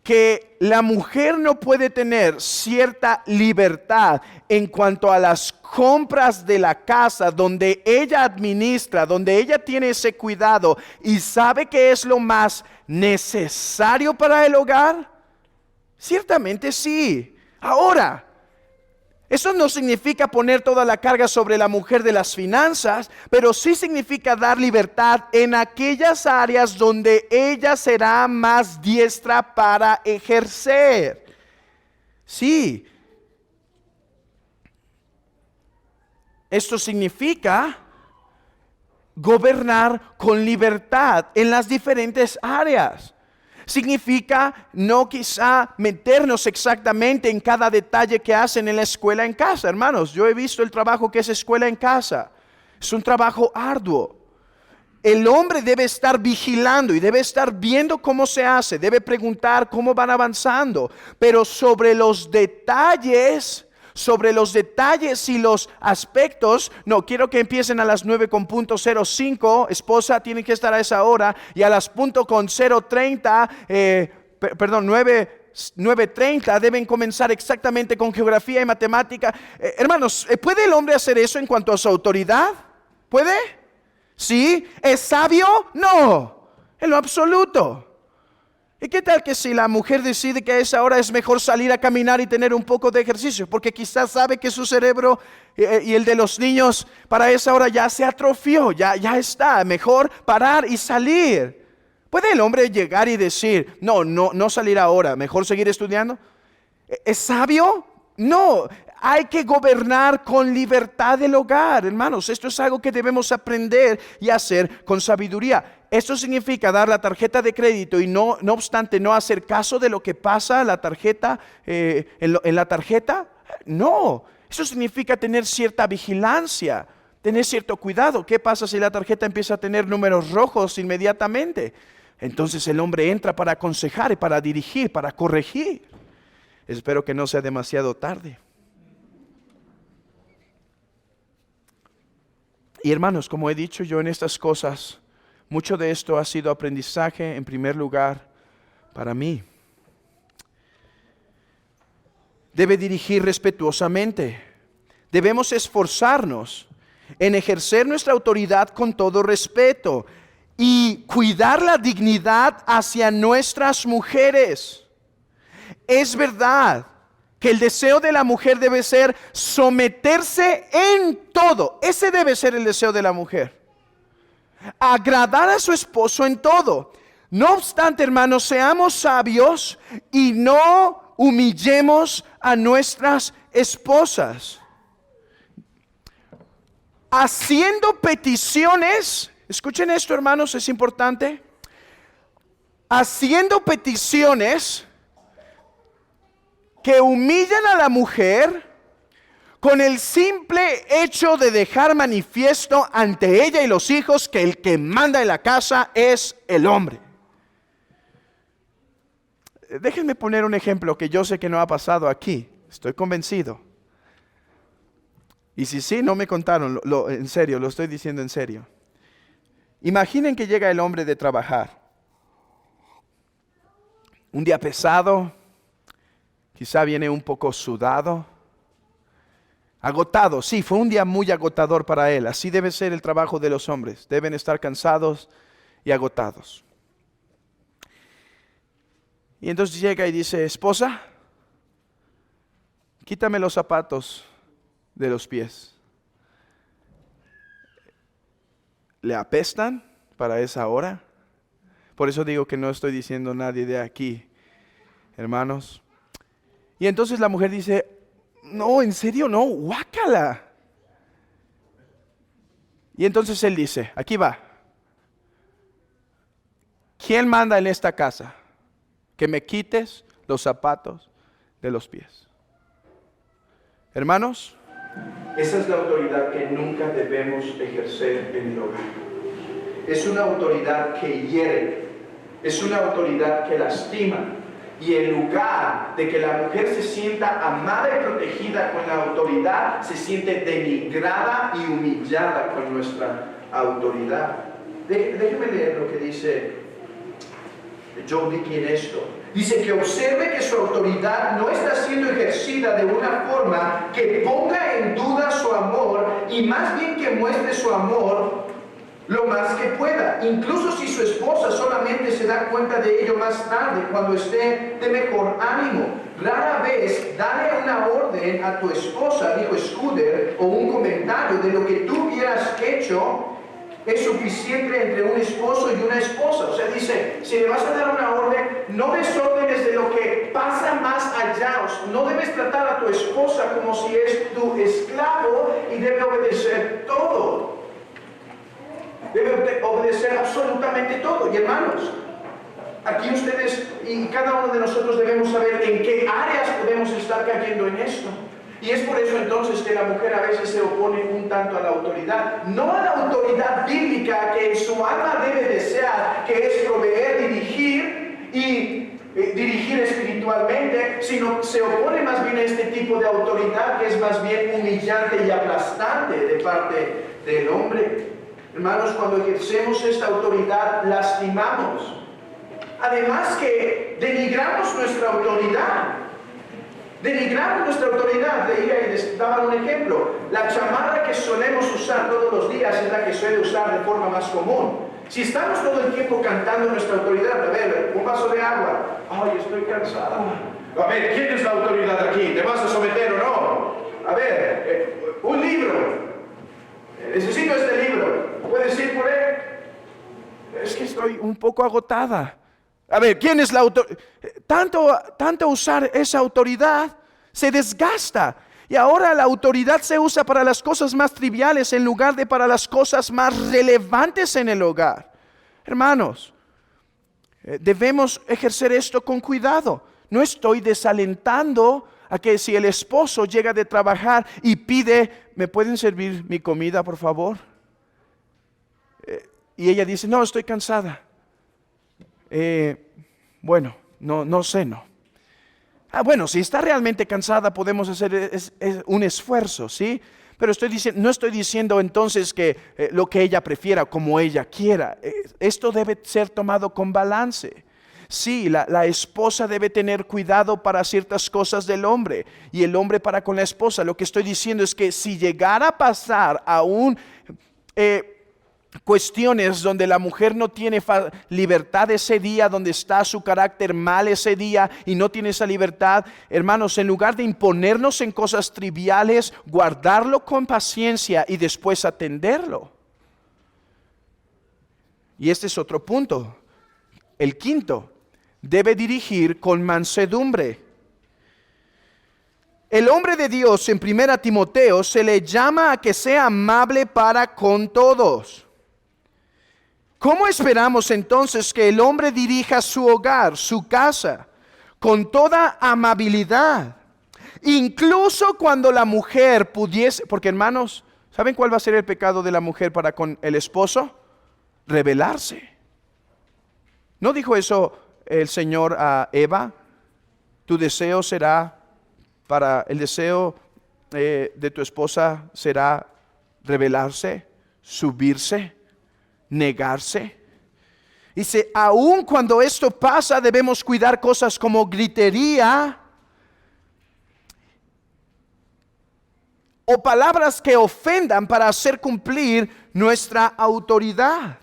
que la mujer no puede tener cierta libertad en cuanto a las compras de la casa, donde ella administra, donde ella tiene ese cuidado y sabe que es lo más necesario para el hogar. Ciertamente sí. Ahora, eso no significa poner toda la carga sobre la mujer de las finanzas, pero sí significa dar libertad en aquellas áreas donde ella será más diestra para ejercer. Sí. Esto significa gobernar con libertad en las diferentes áreas. Significa no quizá meternos exactamente en cada detalle que hacen en la escuela en casa. Hermanos, yo he visto el trabajo que es escuela en casa. Es un trabajo arduo. El hombre debe estar vigilando y debe estar viendo cómo se hace. Debe preguntar cómo van avanzando. Pero sobre los detalles y los aspectos, no, quiero que empiecen a las 9:05, esposa, tienen que estar a esa hora, y a las 9:30, 9:30 deben comenzar exactamente con geografía y matemática. Hermanos, ¿puede el hombre hacer eso en cuanto a su autoridad? ¿Puede? ¿Sí? ¿Es sabio? No, en lo absoluto. ¿Y qué tal que si la mujer decide que a esa hora es mejor salir a caminar y tener un poco de ejercicio? Porque quizás sabe que su cerebro y el de los niños para esa hora ya se atrofió, ya está, mejor parar y salir. ¿Puede el hombre llegar y decir, no salir ahora, mejor seguir estudiando? ¿Es sabio? No. Hay que gobernar con libertad el hogar, hermanos. Esto es algo que debemos aprender y hacer con sabiduría. Esto significa dar la tarjeta de crédito y no obstante no hacer caso de lo que pasa en la tarjeta, en la tarjeta. No, eso significa tener cierta vigilancia, tener cierto cuidado. ¿Qué pasa si la tarjeta empieza a tener números rojos inmediatamente? Entonces el hombre entra para aconsejar y para dirigir, para corregir. Espero que no sea demasiado tarde. Y hermanos, como he dicho yo en estas cosas, mucho de esto ha sido aprendizaje en primer lugar para mí. Debe dirigir respetuosamente. Debemos esforzarnos en ejercer nuestra autoridad con todo respeto y cuidar la dignidad hacia nuestras mujeres. Es verdad que el deseo de la mujer debe ser someterse en todo. Ese debe ser el deseo de la mujer. Agradar a su esposo en todo. No obstante, hermanos, seamos sabios y no humillemos a nuestras esposas. haciendo peticiones, escuchen esto hermanos, es importante, haciendo peticiones que humillan a la mujer con el simple hecho de dejar manifiesto ante ella y los hijos que el que manda en la casa es el hombre. Déjenme poner un ejemplo que yo sé que no ha pasado aquí, estoy convencido. Y si sí, no me contaron, en serio, lo estoy diciendo en serio. Imaginen que llega el hombre de trabajar. Un día pesado, quizá viene un poco sudado, agotado. Sí, fue un día muy agotador para él. Así debe ser el trabajo de los hombres. Deben estar cansados y agotados. Y entonces llega y dice, esposa, quítame los zapatos de los pies. ¿Le apestan para esa hora? Por eso digo que no estoy diciendo nadie de aquí, hermanos. Y entonces la mujer dice, no, en serio no, guácala. Y entonces él dice, aquí va. ¿Quién manda en esta casa? Que me quites los zapatos de los pies. Hermanos, esa es la autoridad que nunca debemos ejercer en el hogar. Es una autoridad que hiere, es una autoridad que lastima. Y en lugar de que la mujer se sienta amada y protegida con la autoridad, se siente denigrada y humillada con nuestra autoridad. Déjeme leer lo que dice John Dickey en esto. Dice que observe que su autoridad no está siendo ejercida de una forma que ponga en duda su amor y más bien que muestre su amor lo más que pueda, incluso si su esposa solamente se da cuenta de ello más tarde, cuando esté de mejor ánimo. Rara vez darle una orden a tu esposa, dijo Scudder, o un comentario de lo que tú hubieras hecho es suficiente entre un esposo y una esposa. O sea, dice, si le vas a dar una orden, no des órdenes de lo que pasa más allá. No debes tratar a tu esposa como si es tu esclavo y debe obedecer todo. Debe obedecer absolutamente todo. Y hermanos, aquí ustedes y cada uno de nosotros debemos saber en qué áreas podemos estar cayendo en esto. Y es por eso entonces que la mujer a veces se opone un tanto a la autoridad. No a la autoridad bíblica que en su alma debe desear, que es proveer, dirigir y dirigir espiritualmente, sino se opone más bien a este tipo de autoridad que es más bien humillante y aplastante de parte del hombre. Hermanos, cuando ejercemos esta autoridad, lastimamos. Además que denigramos nuestra autoridad. Denigramos nuestra autoridad. Leía y les daba un ejemplo. La chamarra que solemos usar todos los días es la que suele usar de forma más común. Si estamos todo el tiempo cantando nuestra autoridad, a ver, un vaso de agua. Ay, estoy cansada. A ver, ¿quién es la autoridad aquí? ¿Te vas a someter o no? A ver, un libro. Necesito este libro. ¿Puedes ir por él? Es que estoy un poco agotada. A ver, ¿quién es la autoridad? Tanto usar esa autoridad se desgasta. Y ahora la autoridad se usa para las cosas más triviales en lugar de para las cosas más relevantes en el hogar. Hermanos, debemos ejercer esto con cuidado. No estoy desalentando a que si el esposo llega de trabajar y pide, ¿me pueden servir mi comida, por favor? Y ella dice, no, estoy cansada. Bueno, no ceno. Bueno, si está realmente cansada podemos hacer un esfuerzo, ¿sí? Pero no estoy diciendo entonces que lo que ella prefiera, como ella quiera. Esto debe ser tomado con balance. Sí, la esposa debe tener cuidado para ciertas cosas del hombre y el hombre para con la esposa. Lo que estoy diciendo es que si llegara a pasar aún cuestiones donde la mujer no tiene libertad ese día, donde está su carácter mal ese día y no tiene esa libertad, hermanos, en lugar de imponernos en cosas triviales, guardarlo con paciencia y después atenderlo. Y este es otro punto. El quinto, debe dirigir con mansedumbre. el hombre de Dios en 1 Timoteo se le llama a que sea amable para con todos. ¿Cómo esperamos entonces que el hombre dirija su hogar, su casa, con toda amabilidad? Incluso cuando la mujer pudiese, porque hermanos, ¿saben cuál va a ser el pecado de la mujer para con el esposo? Rebelarse. ¿No dijo eso el Señor a Eva? Tu deseo será, el deseo de tu esposa será rebelarse, subirse, negarse. Dice, aun cuando esto pasa, debemos cuidar cosas como gritería o palabras que ofendan para hacer cumplir nuestra autoridad.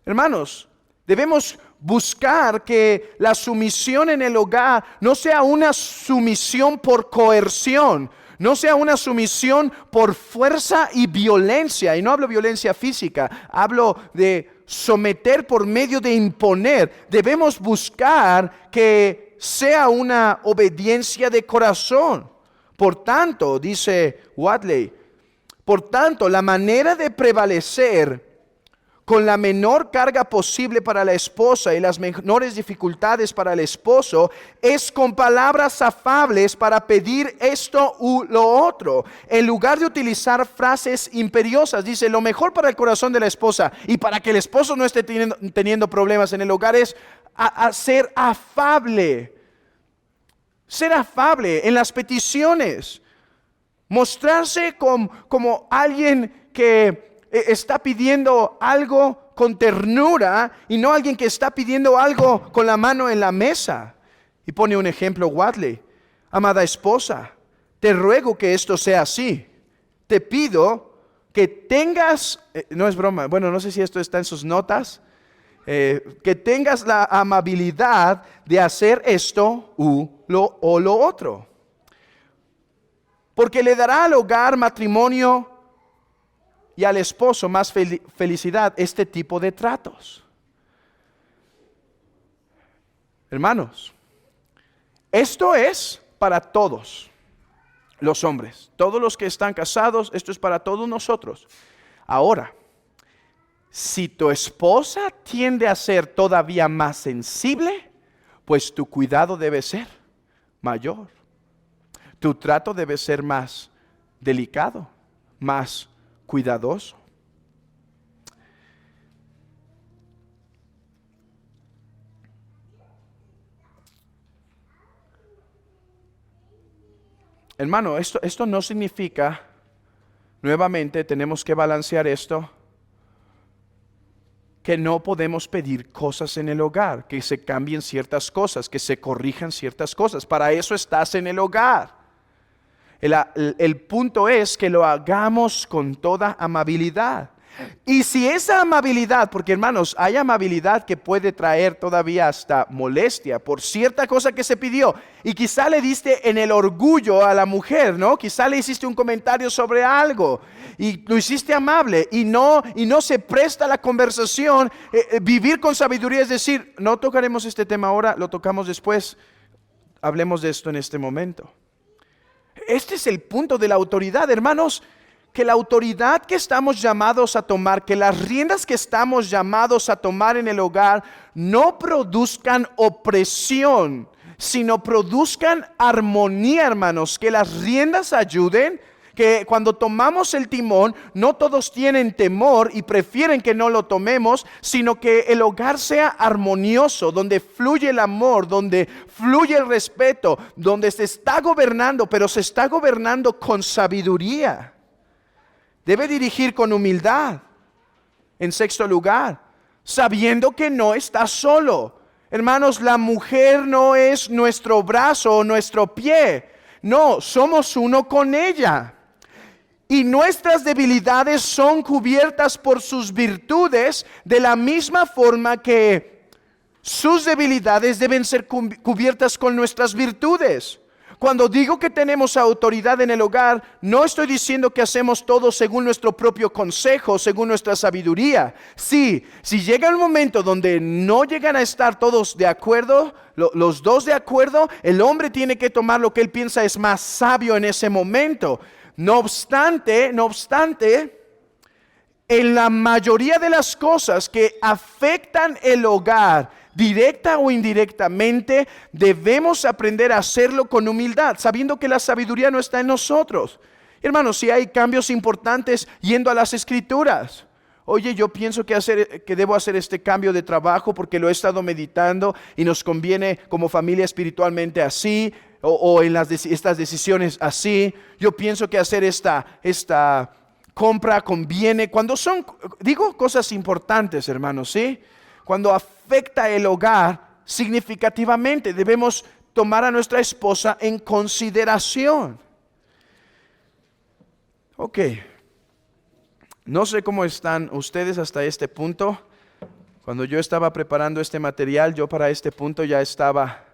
Hermanos, debemos buscar que la sumisión en el hogar no sea una sumisión por coerción, no sea una sumisión por fuerza y violencia. Y no hablo violencia física, hablo de someter por medio de imponer. Debemos buscar que sea una obediencia de corazón. Por tanto, dice Wadley, por tanto, la manera de prevalecer con la menor carga posible para la esposa y las menores dificultades para el esposo es con palabras afables para pedir esto u lo otro, en lugar de utilizar frases imperiosas. Dice, lo mejor para el corazón de la esposa y para que el esposo no esté teniendo problemas en el hogar es ser afable. Ser afable en las peticiones, mostrarse como alguien que está pidiendo algo con ternura y no alguien que está pidiendo algo con la mano en la mesa. Y pone un ejemplo Wadley. Amada esposa, te ruego que esto sea así. Te pido que tengas, no es broma, bueno, no sé si esto está en sus notas, que tengas la amabilidad de hacer esto o lo otro. Porque le dará al hogar, matrimonio y al esposo más felicidad este tipo de tratos. Hermanos, esto es para todos los hombres, todos los que están casados, esto es para todos nosotros. Ahora, si tu esposa tiende a ser todavía más sensible, pues tu cuidado debe ser mayor. Tu trato debe ser más delicado, más cuidadoso. Hermano, esto no significa, nuevamente tenemos que balancear esto, que no podemos pedir cosas en el hogar, que se cambien ciertas cosas, que se corrijan ciertas cosas. Para eso estás en el hogar. El punto es que lo hagamos con toda amabilidad. Y si esa amabilidad, porque hermanos, hay amabilidad que puede traer todavía hasta molestia por cierta cosa que se pidió. Y quizá le diste en el orgullo a la mujer, ¿no? Quizá le hiciste un comentario sobre algo y lo hiciste amable y no se presta la conversación. Vivir con sabiduría es decir, no tocaremos este tema ahora, lo tocamos después. Hablemos de esto en este momento. Este es el punto de la autoridad, hermanos. Que la autoridad que estamos llamados a tomar, que las riendas que estamos llamados a tomar en el hogar no produzcan opresión, sino produzcan armonía, hermanos. Que las riendas ayuden, que cuando tomamos el timón, no todos tienen temor y prefieren que no lo tomemos, sino que el hogar sea armonioso, donde fluye el amor, donde fluye el respeto, donde se está gobernando, pero se está gobernando con sabiduría. Debe dirigir con humildad. En sexto lugar, sabiendo que no está solo. Hermanos, la mujer no es nuestro brazo o nuestro pie. No, somos uno con ella. Y nuestras debilidades son cubiertas por sus virtudes de la misma forma que sus debilidades deben ser cubiertas con nuestras virtudes. Cuando digo que tenemos autoridad en el hogar, no estoy diciendo que hacemos todo según nuestro propio consejo, según nuestra sabiduría. Sí, si llega el momento donde no llegan a estar todos de acuerdo, los dos de acuerdo, el hombre tiene que tomar lo que él piensa es más sabio en ese momento. No obstante, en la mayoría de las cosas que afectan el hogar, directa o indirectamente, debemos aprender a hacerlo con humildad, sabiendo que la sabiduría no está en nosotros. Hermanos, si hay cambios importantes yendo a las Escrituras. Oye, yo pienso que debo hacer este cambio de trabajo porque lo he estado meditando y nos conviene como familia espiritualmente así, o en estas decisiones así. Yo pienso que hacer esta compra conviene. Cuando son, digo, cosas importantes, hermanos, ¿sí? Cuando afecta el hogar significativamente, debemos tomar a nuestra esposa en consideración. Ok. No sé cómo están ustedes hasta este punto. Cuando yo estaba preparando este material, yo para este punto ya estaba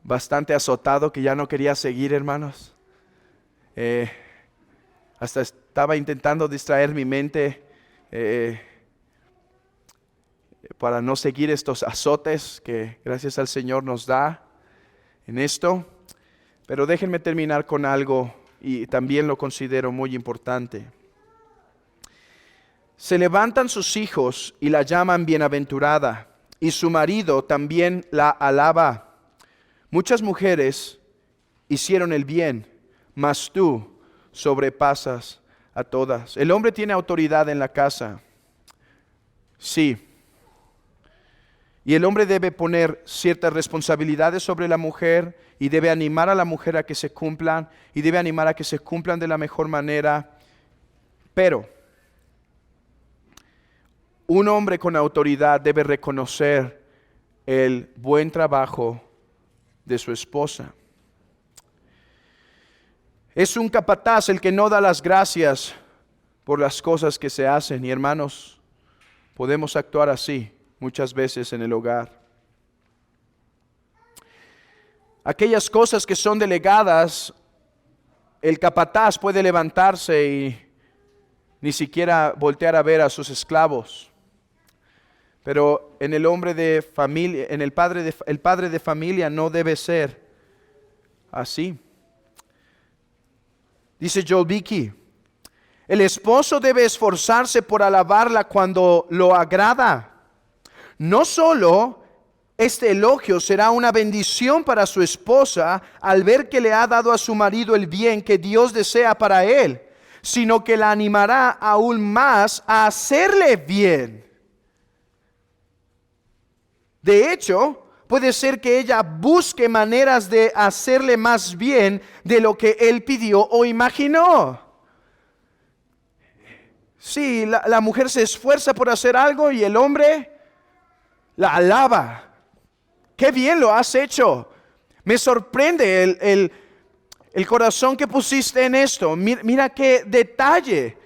bastante azotado, que ya no quería seguir, hermanos. Hasta estaba intentando distraer mi mente para no seguir estos azotes que gracias al Señor nos da en esto. Pero déjenme terminar con algo y también lo considero muy importante. Se levantan sus hijos y la llaman bienaventurada, y su marido también la alaba. Muchas mujeres hicieron el bien, mas tú sobrepasas a todas. El hombre tiene autoridad en la casa. Sí. Y el hombre debe poner ciertas responsabilidades sobre la mujer y debe animar a la mujer a que se cumplan y debe animar a que se cumplan de la mejor manera. Pero un hombre con autoridad debe reconocer el buen trabajo de su esposa. Es un capataz el que no da las gracias por las cosas que se hacen. Y hermanos, podemos actuar así muchas veces en el hogar. Aquellas cosas que son delegadas, el capataz puede levantarse y ni siquiera voltear a ver a sus esclavos. Pero en el hombre de familia, en el padre de familia no debe ser así. Dice Joel Beeke, el esposo debe esforzarse por alabarla cuando lo agrada. No solo este elogio será una bendición para su esposa al ver que le ha dado a su marido el bien que Dios desea para él, sino que la animará aún más a hacerle bien. De hecho, puede ser que ella busque maneras de hacerle más bien de lo que él pidió o imaginó. Sí, la mujer se esfuerza por hacer algo y el hombre la alaba. ¡Qué bien lo has hecho! Me sorprende el corazón que pusiste en esto. Mira qué detalle.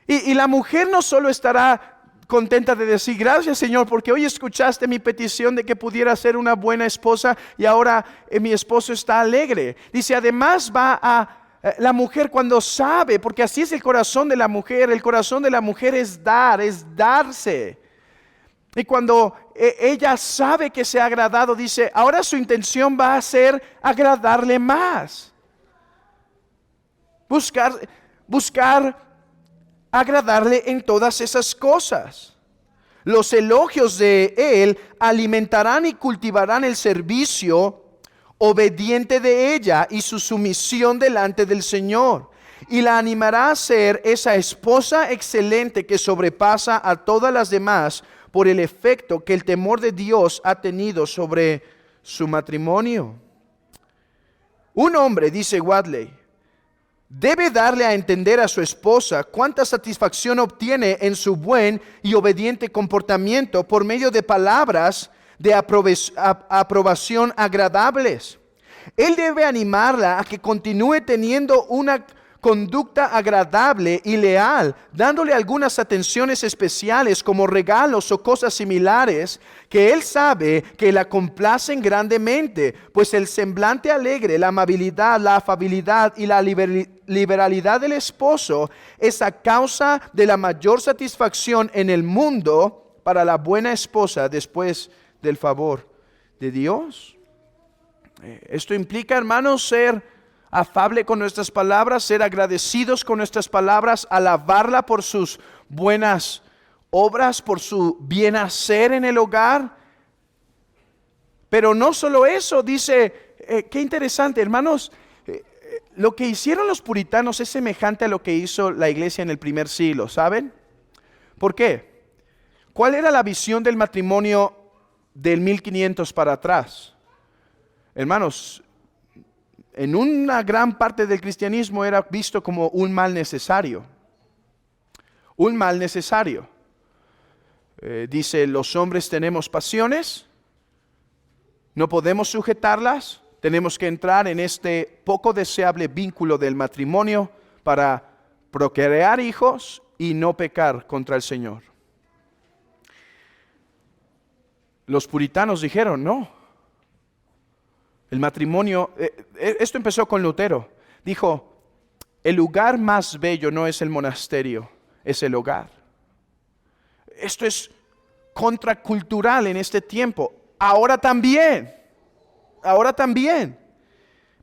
Y la mujer no solo estará contenta de decir gracias, Señor, porque hoy escuchaste mi petición de que pudiera ser una buena esposa y ahora mi esposo está alegre. Dice, además la mujer cuando sabe, porque así es el corazón de la mujer es dar, es darse. Y cuando ella sabe que se ha agradado, dice, ahora su intención va a ser agradarle más. Buscar agradarle en todas esas cosas. Los elogios de él alimentarán y cultivarán el servicio obediente de ella y su sumisión delante del Señor. Y la animará a ser esa esposa excelente que sobrepasa a todas las demás por el efecto que el temor de Dios ha tenido sobre su matrimonio. Un hombre, dice Wadley, debe darle a entender a su esposa cuánta satisfacción obtiene en su buen y obediente comportamiento por medio de palabras de aprobación agradables. Él debe animarla a que continúe teniendo una conducta agradable y leal, dándole algunas atenciones especiales como regalos o cosas similares que él sabe que la complacen grandemente, pues el semblante alegre, la amabilidad, la afabilidad y la liberalidad del esposo es a causa de la mayor satisfacción en el mundo para la buena esposa después del favor de Dios. Esto implica, hermanos, ser afable con nuestras palabras, ser agradecidos con nuestras palabras, alabarla por sus buenas obras, por su bien hacer en el hogar. Pero no solo eso, dice, qué interesante, hermanos, lo que hicieron los puritanos es semejante a lo que hizo la iglesia en el primer siglo, ¿saben? ¿Por qué? ¿Cuál era la visión del matrimonio del 1500 para atrás? Hermanos, en una gran parte del cristianismo era visto como un mal necesario. Un mal necesario. Dice, los hombres tenemos pasiones, no podemos sujetarlas, tenemos que entrar en este poco deseable vínculo del matrimonio para procrear hijos y no pecar contra el Señor. Los puritanos dijeron, no. El matrimonio, esto empezó con Lutero. Dijo, el lugar más bello no es el monasterio, es el hogar. Esto es contracultural en este tiempo. Ahora también.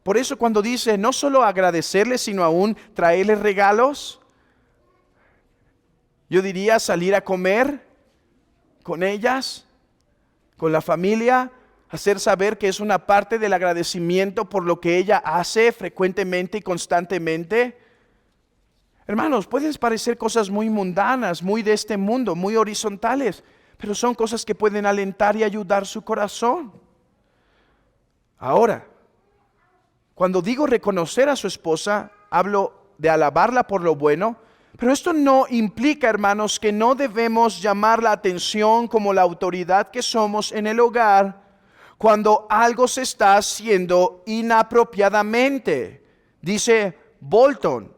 Por eso cuando dice no solo agradecerles, sino aún traerles regalos, yo diría salir a comer con ellas, con la familia, hacer saber que es una parte del agradecimiento por lo que ella hace frecuentemente y constantemente. Hermanos, pueden parecer cosas muy mundanas, muy de este mundo, muy horizontales, pero son cosas que pueden alentar y ayudar su corazón. Ahora, cuando digo reconocer a su esposa, hablo de alabarla por lo bueno, pero esto no implica, hermanos, que no debemos llamar la atención como la autoridad que somos en el hogar cuando algo se está haciendo inapropiadamente. Dice Bolton,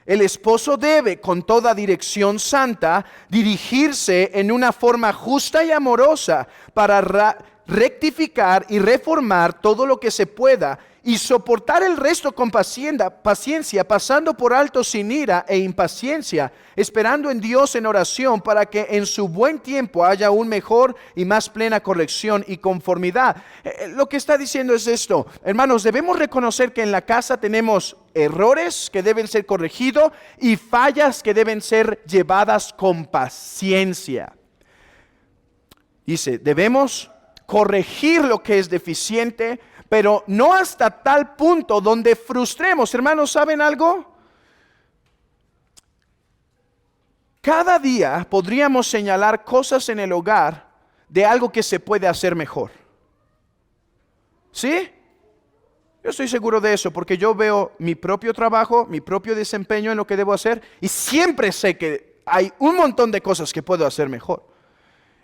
el esposo debe, con toda dirección santa, dirigirse en una forma justa y amorosa para rectificar y reformar todo lo que se pueda y soportar el resto con paciencia, pasando por alto sin ira e impaciencia, esperando en Dios en oración para que en su buen tiempo haya aún mejor y más plena corrección y conformidad. Lo que está diciendo es esto, hermanos, debemos reconocer que en la casa tenemos errores que deben ser corregidos y fallas que deben ser llevadas con paciencia. Dice, debemos corregir lo que es deficiente, pero no hasta tal punto donde frustremos. Hermanos, ¿saben algo? Cada día podríamos señalar cosas en el hogar de algo que se puede hacer mejor. ¿Sí? Yo estoy seguro de eso porque yo veo mi propio trabajo, mi propio desempeño en lo que debo hacer y siempre sé que hay un montón de cosas que puedo hacer mejor.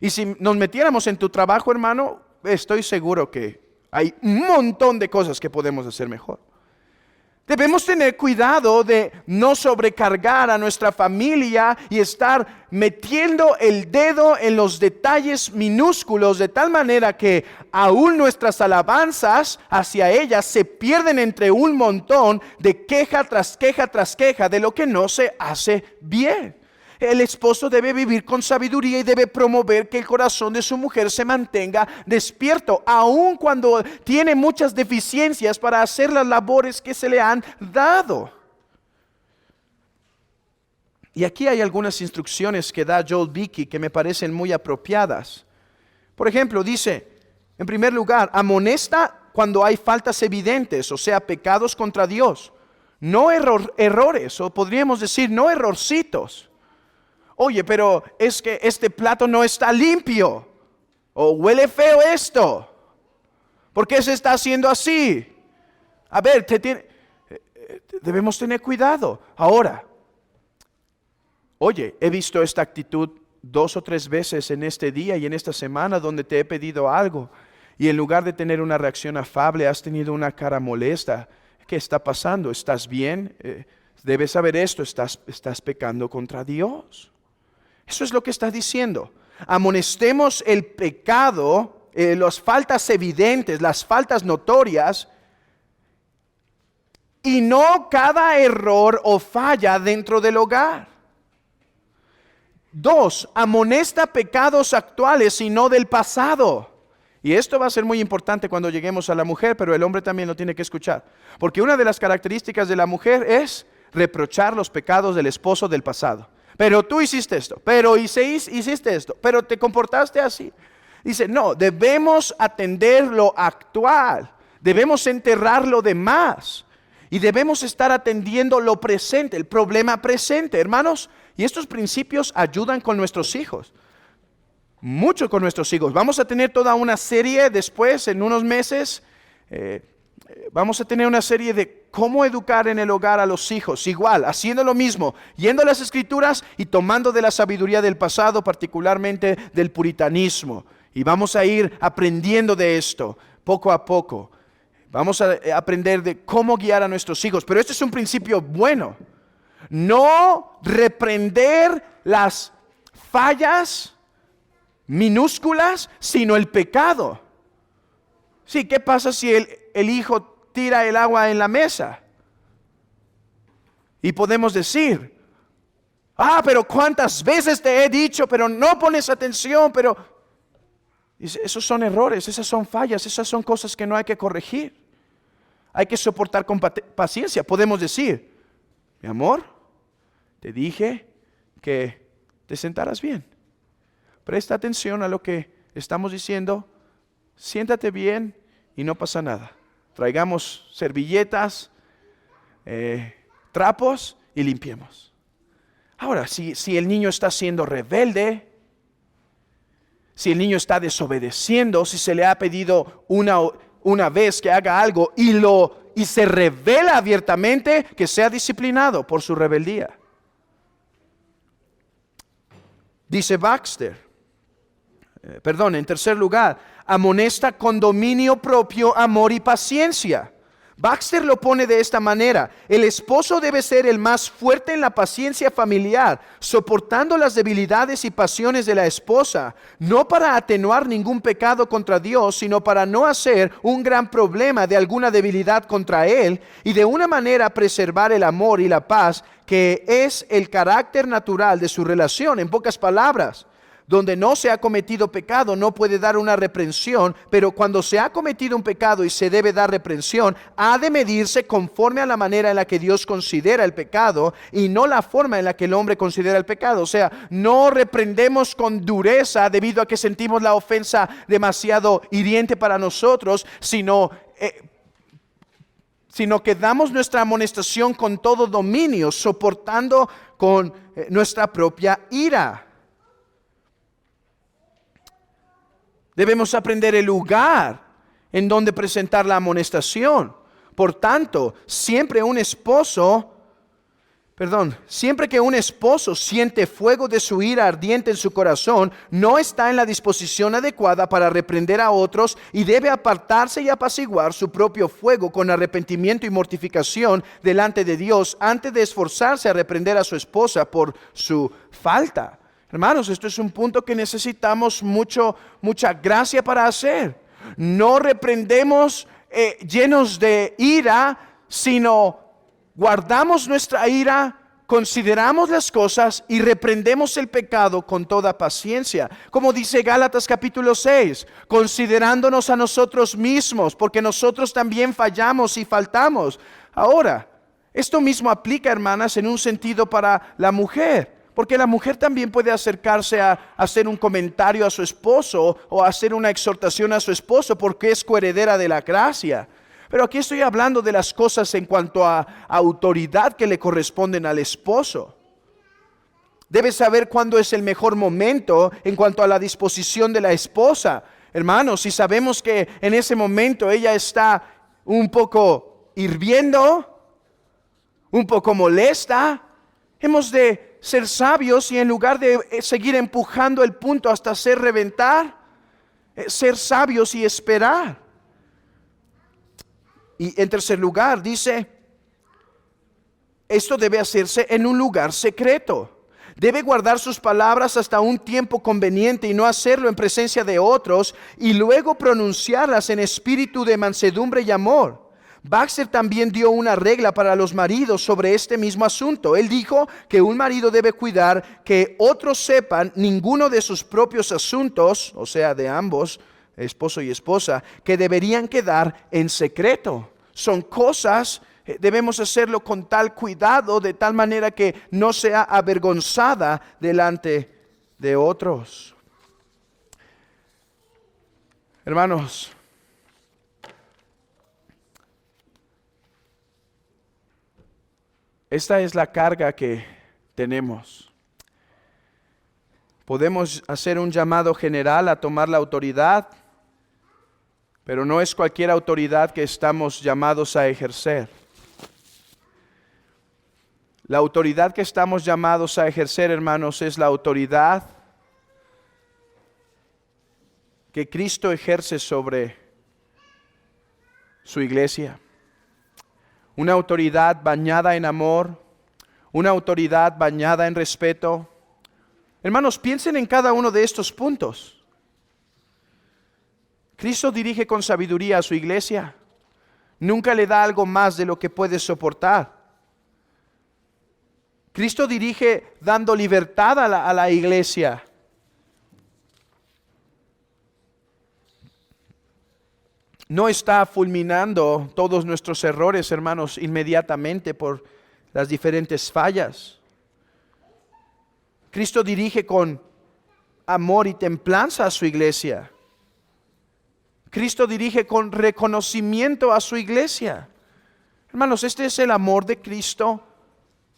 Y si nos metiéramos en tu trabajo, hermano, estoy seguro que hay un montón de cosas que podemos hacer mejor. Debemos tener cuidado de no sobrecargar a nuestra familia y estar metiendo el dedo en los detalles minúsculos de tal manera que aún nuestras alabanzas hacia ella se pierden entre un montón de queja tras queja tras queja de lo que no se hace bien. El esposo debe vivir con sabiduría y debe promover que el corazón de su mujer se mantenga despierto, aun cuando tiene muchas deficiencias para hacer las labores que se le han dado. Y aquí hay algunas instrucciones que da Joel Beeke que me parecen muy apropiadas. Por ejemplo, dice, en primer lugar, amonesta cuando hay faltas evidentes, o sea, pecados contra Dios. No errores, o podríamos decir, no errorcitos. Oye, pero es que este plato no está limpio. O huele feo esto. ¿Por qué se está haciendo así? A ver, debemos tener cuidado. Ahora, oye, he visto esta actitud 2 o 3 veces en este día y en esta semana donde te he pedido algo. Y en lugar de tener una reacción afable, has tenido una cara molesta. ¿Qué está pasando? ¿Estás bien? Debes saber esto, estás pecando contra Dios. Eso es lo que está diciendo. Amonestemos el pecado, las faltas evidentes, las faltas notorias, y no cada error o falla dentro del hogar. 2, amonesta pecados actuales y no del pasado. Y esto va a ser muy importante cuando lleguemos a la mujer, pero el hombre también lo tiene que escuchar. Porque una de las características de la mujer es reprochar los pecados del esposo del pasado. Pero tú hiciste esto, pero hiciste esto, pero te comportaste así. Dice, no, debemos atender lo actual, debemos enterrar lo demás y debemos estar atendiendo lo presente, el problema presente, hermanos. Y estos principios ayudan con nuestros hijos. Mucho con nuestros hijos. Vamos a tener toda una serie después, en unos meses, vamos a tener una serie de cómo educar en el hogar a los hijos. Igual, haciendo lo mismo, yendo a las Escrituras y tomando de la sabiduría del pasado, particularmente del puritanismo. Y vamos a ir aprendiendo de esto, poco a poco. Vamos a aprender de cómo guiar a nuestros hijos. Pero este es un principio bueno. No reprender las fallas minúsculas, sino el pecado. Sí, ¿qué pasa si el hijo tira el agua en la mesa? Y podemos decir, pero ¿cuántas veces te he dicho, pero no pones atención, pero... Esos son errores, esas son fallas, esas son cosas que no hay que corregir. Hay que soportar con paciencia. Podemos decir, mi amor, te dije que te sentaras bien. Presta atención a lo que estamos diciendo, siéntate bien y no pasa nada. Traigamos servilletas, trapos y limpiemos. Ahora, si el niño está siendo rebelde, si el niño está desobedeciendo, si se le ha pedido una vez que haga algo y se revela abiertamente, que sea disciplinado por su rebeldía. Dice Baxter, en tercer lugar, amonesta con dominio propio, amor y paciencia. Baxter lo pone de esta manera: el esposo debe ser el más fuerte en la paciencia familiar, soportando las debilidades y pasiones de la esposa, no para atenuar ningún pecado contra Dios, sino para no hacer un gran problema de alguna debilidad contra Él, y de una manera preservar el amor y la paz, que es el carácter natural de su relación. En pocas palabras, donde no se ha cometido pecado no puede dar una reprensión, pero cuando se ha cometido un pecado y se debe dar reprensión, ha de medirse conforme a la manera en la que Dios considera el pecado y no la forma en la que el hombre considera el pecado. O sea, no reprendemos con dureza debido a que sentimos la ofensa demasiado hiriente para nosotros, sino que damos nuestra amonestación con todo dominio, soportando con nuestra propia ira. Debemos aprender el lugar en donde presentar la amonestación. Por tanto, siempre que un esposo siente fuego de su ira ardiente en su corazón, no está en la disposición adecuada para reprender a otros y debe apartarse y apaciguar su propio fuego con arrepentimiento y mortificación delante de Dios antes de esforzarse a reprender a su esposa por su falta. Hermanos, esto es un punto que necesitamos mucha gracia para hacer. No reprendemos llenos de ira, sino guardamos nuestra ira, consideramos las cosas y reprendemos el pecado con toda paciencia. Como dice Gálatas capítulo 6, considerándonos a nosotros mismos, porque nosotros también fallamos y faltamos. Ahora, esto mismo aplica, hermanas, en un sentido para la mujer. Porque la mujer también puede acercarse a hacer un comentario a su esposo o hacer una exhortación a su esposo porque es coheredera de la gracia. Pero aquí estoy hablando de las cosas en cuanto a autoridad que le corresponden al esposo. Debe saber cuándo es el mejor momento en cuanto a la disposición de la esposa. Hermanos, si sabemos que en ese momento ella está un poco hirviendo, un poco molesta, hemos de ser sabios y en lugar de seguir empujando el punto hasta hacer reventar, ser sabios y esperar. Y en tercer lugar dice, esto debe hacerse en un lugar secreto. Debe guardar sus palabras hasta un tiempo conveniente y no hacerlo en presencia de otros y luego pronunciarlas en espíritu de mansedumbre y amor. Baxter también dio una regla para los maridos sobre este mismo asunto. Él dijo que un marido debe cuidar que otros sepan ninguno de sus propios asuntos, o sea, de ambos, esposo y esposa, que deberían quedar en secreto. Son cosas, debemos hacerlo con tal cuidado, de tal manera que no sea avergonzada delante de otros. Hermanos, esta es la carga que tenemos. Podemos hacer un llamado general a tomar la autoridad, pero no es cualquier autoridad que estamos llamados a ejercer. La autoridad que estamos llamados a ejercer, hermanos, es la autoridad que Cristo ejerce sobre su iglesia. Una autoridad bañada en amor, una autoridad bañada en respeto. Hermanos, piensen en cada uno de estos puntos. Cristo dirige con sabiduría a su iglesia. Nunca le da algo más de lo que puede soportar. Cristo dirige dando libertad a la iglesia. No está fulminando todos nuestros errores, hermanos, inmediatamente por las diferentes fallas. Cristo dirige con amor y templanza a su iglesia. Cristo dirige con reconocimiento a su iglesia. Hermanos, este es el amor de Cristo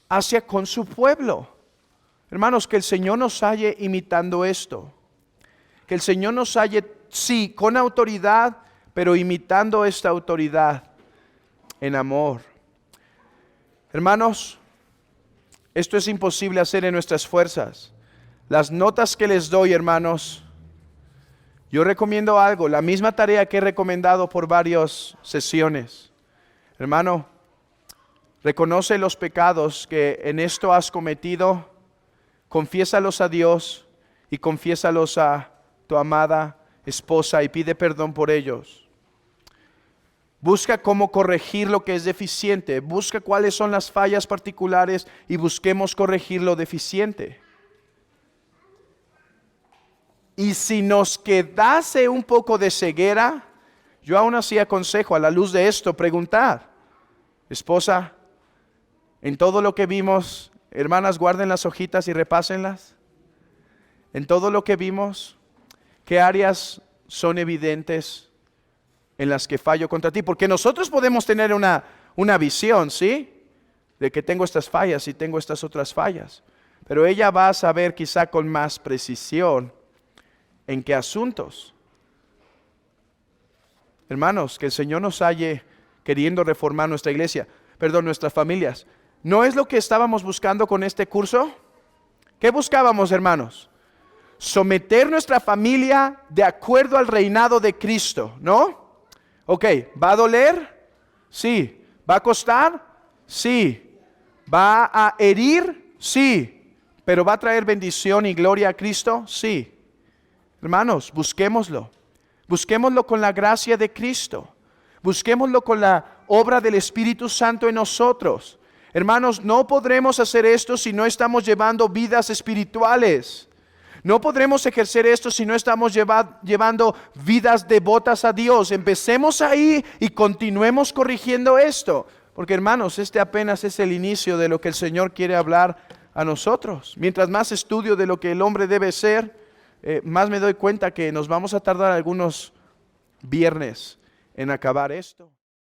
hacia con su pueblo. Hermanos, que el Señor nos halle imitando esto. Que el Señor nos halle, sí, con autoridad, pero imitando esta autoridad en amor. Hermanos, esto es imposible hacer en nuestras fuerzas. Las notas que les doy, hermanos, yo recomiendo algo, la misma tarea que he recomendado por varias sesiones. Hermano, reconoce los pecados que en esto has cometido, confiésalos a Dios y confiésalos a tu amada esposa y pide perdón por ellos. Busca cómo corregir lo que es deficiente, busca cuáles son las fallas particulares y busquemos corregir lo deficiente. Y si nos quedase un poco de ceguera, yo aún así aconsejo a la luz de esto preguntar, esposa, en todo lo que vimos, hermanas, guarden las hojitas y repásenlas. En todo lo que vimos, ¿qué áreas son evidentes en las que fallo contra ti? Porque nosotros podemos tener una visión, ¿sí? De que tengo estas fallas y tengo estas otras fallas. Pero ella va a saber quizá con más precisión en qué asuntos. Hermanos, que el Señor nos halle queriendo reformar nuestra iglesia, nuestras familias. ¿No es lo que estábamos buscando con este curso? ¿Qué buscábamos, hermanos? Someter nuestra familia de acuerdo al reinado de Cristo, ¿no? Ok, ¿va a doler? Sí. ¿Va a costar? Sí. ¿Va a herir? Sí. ¿Pero va a traer bendición y gloria a Cristo? Sí. Hermanos, busquémoslo. Busquémoslo con la gracia de Cristo. Busquémoslo con la obra del Espíritu Santo en nosotros. Hermanos, no podremos hacer esto si no estamos llevando vidas espirituales. No podremos ejercer esto si no estamos llevando vidas devotas a Dios. Empecemos ahí y continuemos corrigiendo esto. Porque hermanos, este apenas es el inicio de lo que el Señor quiere hablar a nosotros. Mientras más estudio de lo que el hombre debe ser, más me doy cuenta que nos vamos a tardar algunos viernes en acabar esto.